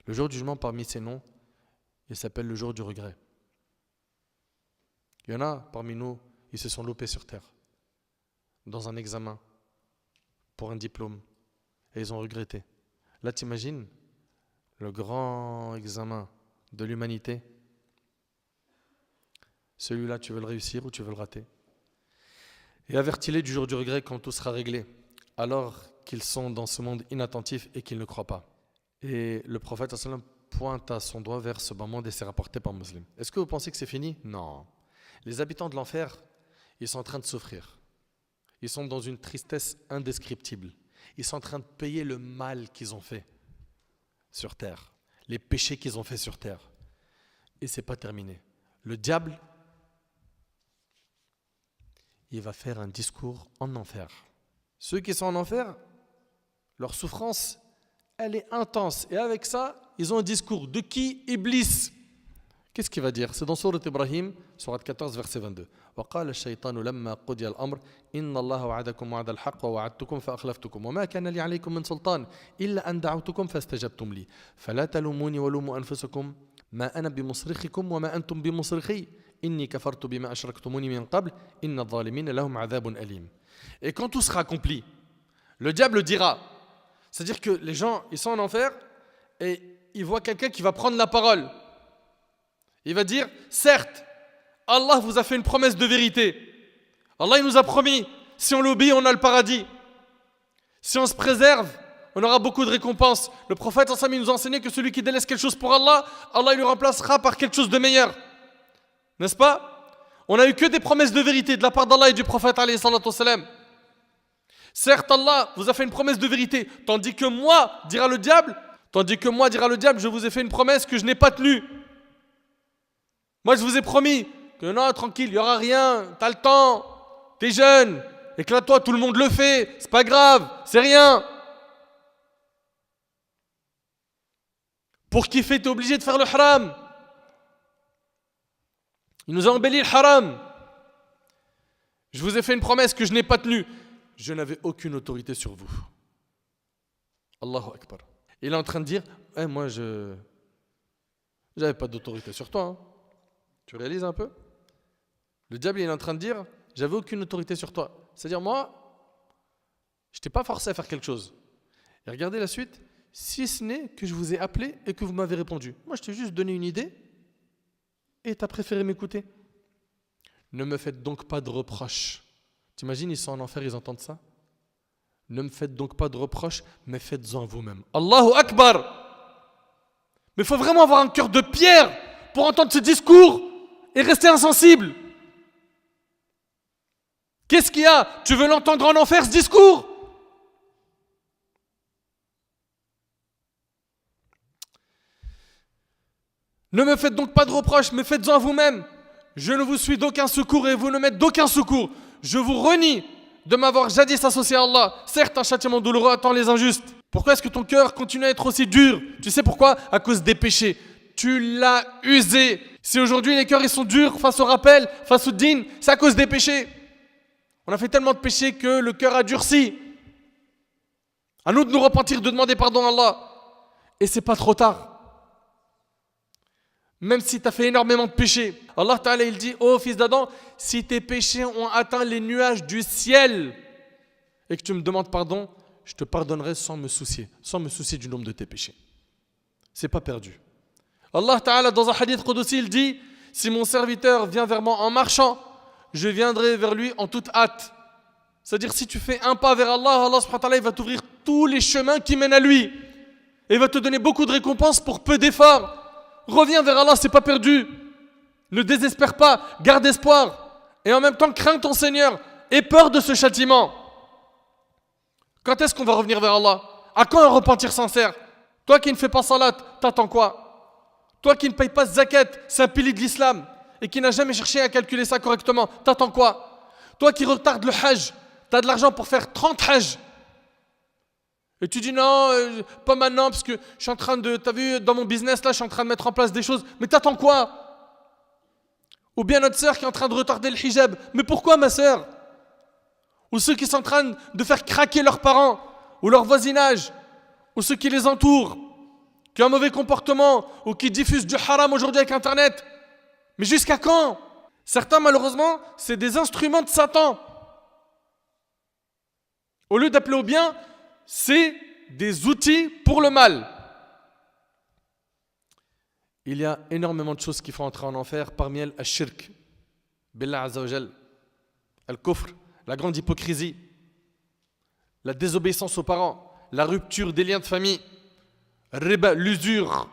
Le jour du jugement, parmi ces noms, il s'appelle le jour du regret. Il y en a parmi nous, ils se sont loupés sur terre, dans un examen, pour un diplôme, et ils ont regretté. Là, t'imagines le grand examen de l'humanité. Celui-là, tu veux le réussir ou tu veux le rater? Et avertis-les du jour du regret quand tout sera réglé, alors qu'ils sont dans ce monde inattentif et qu'ils ne croient pas. Et le prophète sallam pointe à son doigt vers ce bas monde et c'est rapporté par Muslim. Est-ce que vous pensez que c'est fini? Non. Les habitants de l'enfer, ils sont en train de souffrir. Ils sont dans une tristesse indescriptible. Ils sont en train de payer le mal qu'ils ont fait sur terre, les péchés qu'ils ont fait sur terre. Et ce n'est pas terminé. Le diable, il va faire un discours en enfer. Ceux qui sont en enfer, leur souffrance, elle est intense. Et avec ça, ils ont un discours. De qui? Iblis. Qu'est-ce qu'il va dire? C'est dans Sourate Ibrahim, Sourate 14, verset 22. وقال الشيطان لما قضي الأمر إن الله وعدكم وعد الحق ووعدتكم فأخلفتكم وما كان لي عليكم من سلطان إلا أن دعوتكم فاستجبتم لي فلا تلوموني ولوموا أنفسكم ما أنا بمصرخكم وما أنتم بمصرخي Inni kafartu bima ashraktumuni min qabl, inna adh-dhalimina lahum adhabun alim. Et quand tout sera accompli, le diable dira, c'est-à-dire que les gens, ils sont en enfer et ils voient quelqu'un qui va prendre la parole. Il va dire, certes, Allah vous a fait une promesse de vérité. Allah il nous a promis, si on l'obéit, on a le paradis. Si on se préserve, on aura beaucoup de récompenses. Le prophète il nous a enseigné que celui qui délaisse quelque chose pour Allah, Allah il le remplacera par quelque chose de meilleur. N'est-ce pas? On n'a eu que des promesses de vérité de la part d'Allah et du prophète alayhi salatu wassalam. Certes, Allah vous a fait une promesse de vérité, tandis que moi, dira le diable, je vous ai fait une promesse que je n'ai pas tenue. Moi, je vous ai promis que non, tranquille, il n'y aura rien, t'as le temps, t'es jeune, éclate-toi, tout le monde le fait, c'est pas grave, c'est rien. Pour kiffer, t'es obligé de faire le haram. Il nous a embelli le haram. Je vous ai fait une promesse que je n'ai pas tenue. Je n'avais aucune autorité sur vous. Allahu Akbar. Il est en train de dire, moi je n'avais pas d'autorité sur toi. Hein. Tu réalises un peu? Le diable il est en train de dire, j'avais aucune autorité sur toi. C'est-à-dire moi, je t'ai pas forcé à faire quelque chose. Et regardez la suite, si ce n'est que je vous ai appelé et que vous m'avez répondu. Moi je t'ai juste donné une idée et tu as préféré m'écouter. Ne me faites donc pas de reproches. T'imagines, ils sont en enfer, ils entendent ça? Ne me faites donc pas de reproches, mais faites-en vous-même. Allahu Akbar! Mais il faut vraiment avoir un cœur de pierre pour entendre ce discours et rester insensible. Qu'est-ce qu'il y a? Tu veux l'entendre en enfer, ce discours? Ne me faites donc pas de reproches, mais faites-en vous-même. Je ne vous suis d'aucun secours et vous ne m'êtes d'aucun secours. Je vous renie de m'avoir jadis associé à Allah. Certes, un châtiment douloureux attend les injustes. Pourquoi est-ce que ton cœur continue à être aussi dur? Tu sais pourquoi? À cause des péchés. Tu l'as usé. Si aujourd'hui les cœurs ils sont durs face au rappel, face au dîn, c'est à cause des péchés. On a fait tellement de péchés que le cœur a durci. À nous de nous repentir, de demander pardon à Allah. Et c'est pas trop tard. Même si tu as fait énormément de péchés. Allah Ta'ala il dit, oh fils d'Adam, si tes péchés ont atteint les nuages du ciel et que tu me demandes pardon, je te pardonnerai sans me soucier du nombre de tes péchés. C'est pas perdu. Allah Ta'ala dans un hadith Qudsi il dit, si mon serviteur vient vers moi en marchant, je viendrai vers lui en toute hâte. C'est-à-dire si tu fais un pas vers Allah, Allah subhanahu wa ta'ala il va t'ouvrir tous les chemins qui mènent à lui. Et il va te donner beaucoup de récompenses pour peu d'efforts. Reviens vers Allah, c'est pas perdu. Ne désespère pas, garde espoir. Et en même temps, crains ton Seigneur. Aie peur de ce châtiment. Quand est-ce qu'on va revenir vers Allah? À quand un repentir sincère? Toi qui ne fais pas salat, t'attends quoi? Toi qui ne payes pas zakat, c'est un pilier de l'islam, et qui n'a jamais cherché à calculer ça correctement, t'attends quoi? Toi qui retardes le hajj, t'as de l'argent pour faire 30 hajj. Et tu dis non, pas maintenant parce que je suis en train de, t'as vu dans mon business là, je suis en train de mettre en place des choses. Mais t'attends quoi? Ou bien notre sœur qui est en train de retarder le hijab. Mais pourquoi ma sœur? Ou ceux qui sont en train de faire craquer leurs parents, ou leur voisinage, ou ceux qui les entourent, qui ont un mauvais comportement, ou qui diffusent du haram aujourd'hui avec Internet. Mais jusqu'à quand? Certains malheureusement, c'est des instruments de Satan. Au lieu d'appeler au bien, c'est des outils pour le mal. Il y a énormément de choses qui font entrer en enfer, parmi elles, al-shirk, billah azza wa jal, al-kufr, la grande hypocrisie, la désobéissance aux parents, la rupture des liens de famille, riba, l'usure.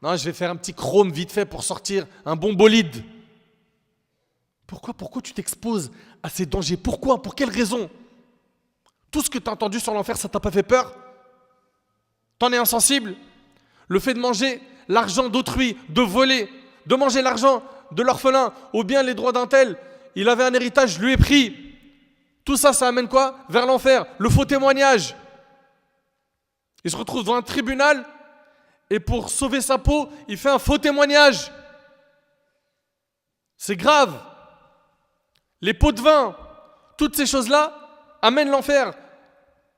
Non, je vais faire un petit chrome vite fait pour sortir un bon bolide. Pourquoi tu t'exposes à ces dangers? Pourquoi? Pour quelle raison? Tout ce que tu as entendu sur l'enfer, ça t'a pas fait peur? T'en es insensible? Le fait de manger l'argent d'autrui, de voler, de manger l'argent de l'orphelin, ou bien les droits d'un tel, il avait un héritage, je lui ai pris. Tout ça, ça amène quoi? Vers l'enfer. Le faux témoignage. Il se retrouve devant un tribunal et pour sauver sa peau, il fait un faux témoignage. C'est grave. Les pots de vin, toutes ces choses-là amènent l'enfer.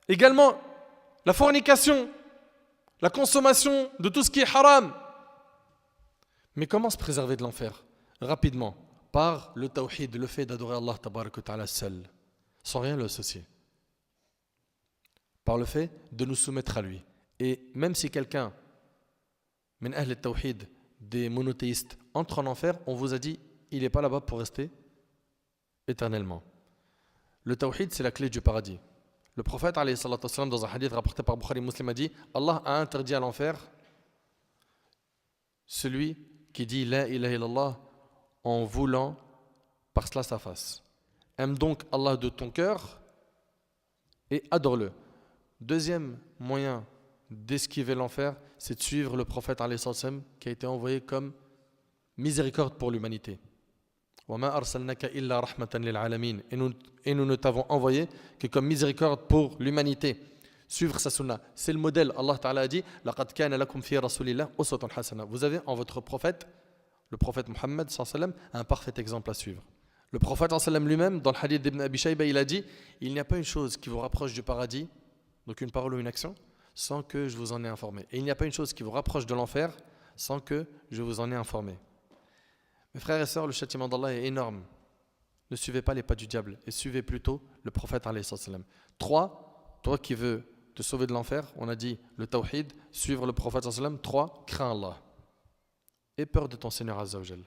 Également, la fornication, la consommation de tout ce qui est haram. Mais comment se préserver de l'enfer? Rapidement, par le tawhid, le fait d'adorer Allah tabarak wa ta'ala seul, sans rien lui associer. Par le fait de nous soumettre à lui. Et même si quelqu'un, min ahl al-tawhid, des monothéistes, entre en enfer, on vous a dit, il n'est pas là-bas pour rester éternellement. Le tawhid, c'est la clé du paradis. Le prophète, alayhi salatu wassalam, dans un hadith rapporté par Bukhari Muslim, a dit, Allah a interdit à l'enfer celui qui dit la ilaha illallah en voulant par cela sa face. Aime donc Allah de ton cœur et adore-le. Deuxième moyen d'esquiver l'enfer, c'est de suivre le prophète alayhi sallam qui a été envoyé comme miséricorde pour l'humanité. وَمَا أَرْسَلْنَكَ إِلَّا رَحْمَةً لِلْعَالَمِينَ. Et nous ne t'avons envoyé que comme miséricorde pour l'humanité. Suivre sa sunna, c'est le modèle. Allah Ta'ala a dit لَقَدْ كَانَ لَكُمْ فِي رَسُولِ اللَّهِ أُسْوَةٌ حَسَنَةٌ. Vous avez en votre prophète, le prophète Muhammad sallallahu alayhi wa sallam, un parfait exemple à suivre. Le prophète sallallahu alayhi wa sallam lui-même, dans le hadith d'Ibn Abi Shayba, il a dit, il n'y a pas une chose qui vous rapproche du paradis, donc une parole ou une action, sans que je vous en ai informé. Et il n'y a pas une chose qui vous rapproche de l'enfer, sans que je vous en ai informé. Mes frères et sœurs, le châtiment d'Allah est énorme. Ne suivez pas les pas du diable et suivez plutôt le prophète alayhi sallam. 3, toi qui veux te sauver de l'enfer, on a dit le tawhid, suivre le prophète sallam. 3, crains Allah. Et peur de ton Seigneur azza wa jal.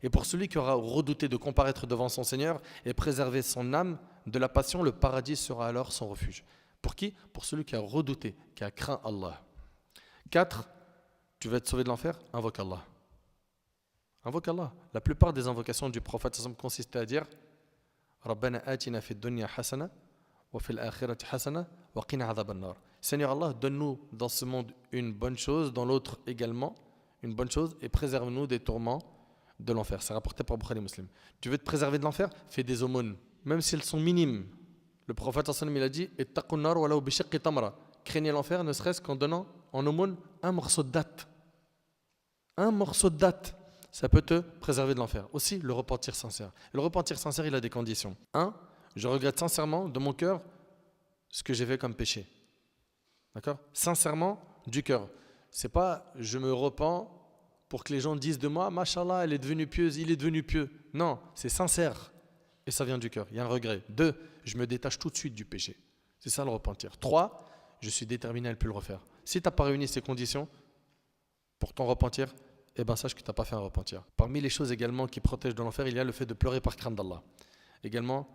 Et pour celui qui aura redouté de comparaître devant son Seigneur et préserver son âme de la passion, le paradis sera alors son refuge. Pour qui? Pour celui qui a redouté, qui a craint Allah. 4, tu veux être sauvé de l'enfer? Invoque Allah. Invoque Allah. La plupart des invocations du prophète consistaient à dire Rabbana atina fid dunya hasana wa fil akhirati hasana wa qina adhaban nar. Seigneur Allah, donne-nous dans ce monde une bonne chose, dans l'autre également une bonne chose, et préserve-nous des tourments de l'enfer. C'est rapporté par Bukhari Muslim. Tu veux te préserver de l'enfer? Fais des aumônes, même si elles sont minimes. Le prophète il a dit ittaqun nar walau bi shiqqi tamra. Craignez l'enfer ne serait-ce qu'en donnant en aumône un morceau de date. Un morceau de date, ça peut te préserver de l'enfer. Aussi, le repentir sincère. Le repentir sincère, il a des conditions. 1, je regrette sincèrement de mon cœur ce que j'ai fait comme péché. D'accord? Sincèrement, du cœur. C'est pas je me repens pour que les gens disent de moi, Mashallah, elle est devenue pieuse, il est devenu pieux. Non, c'est sincère. Et ça vient du cœur. Il y a un regret. 2, je me détache tout de suite du péché. C'est ça le repentir. 3, je suis déterminé à ne plus le refaire. Si tu n'as pas réuni ces conditions pour ton repentir, eh ben sache que tu n'as pas fait un repentir. Parmi les choses également qui protègent de l'enfer, il y a le fait de pleurer par crainte d'Allah. Également,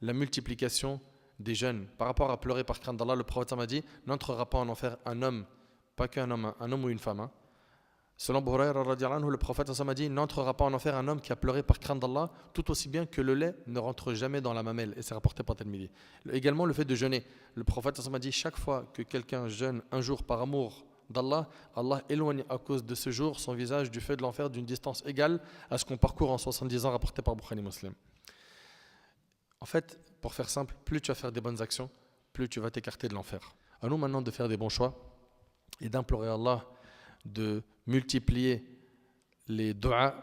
la multiplication des jeûnes. Par rapport à pleurer par crainte d'Allah, le prophète m'a dit, n'entrera pas en enfer un homme, pas qu'un homme, un homme ou une femme. Selon Abu Hurayra radhiyallahu anhu, le prophète m'a dit, n'entrera pas en enfer un homme qui a pleuré par crainte d'Allah, tout aussi bien que le lait ne rentre jamais dans la mamelle. Et c'est rapporté par Tirmidhi. Également le fait de jeûner. Le prophète m'a dit, chaque fois que quelqu'un jeûne un jour par amour d'Allah, Allah éloigne à cause de ce jour son visage du feu de l'enfer d'une distance égale à ce qu'on parcourt en 70 ans, rapporté par Bukhari Muslim. En fait, pour faire simple, plus tu vas faire des bonnes actions, plus tu vas t'écarter de l'enfer. À nous maintenant de faire des bons choix et d'implorer Allah de multiplier les du'as,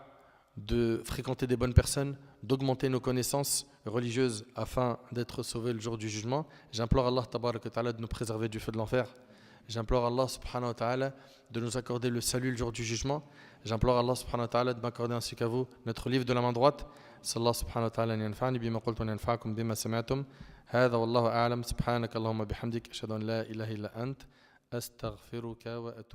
de fréquenter des bonnes personnes, d'augmenter nos connaissances religieuses afin d'être sauvés le jour du jugement. J'implore Allah tabaraka wa ta'ala de nous préserver du feu de l'enfer. J'implore Allah subhanahu wa ta'ala de nous accorder le salut le jour du jugement. J'implore Allah subhanahu wa ta'ala de m'accorder ainsi qu'à vous notre livre de la main droite. Sallallahu subhanahu wa ta'ala yanfa'ni bima qultu yanfa'akum bima sami'tum. Hadha wallahu a'lam. Subhanaka Allahumma bihamdik ashhadu an la ilaha illa ant astaghfiruka wa atubu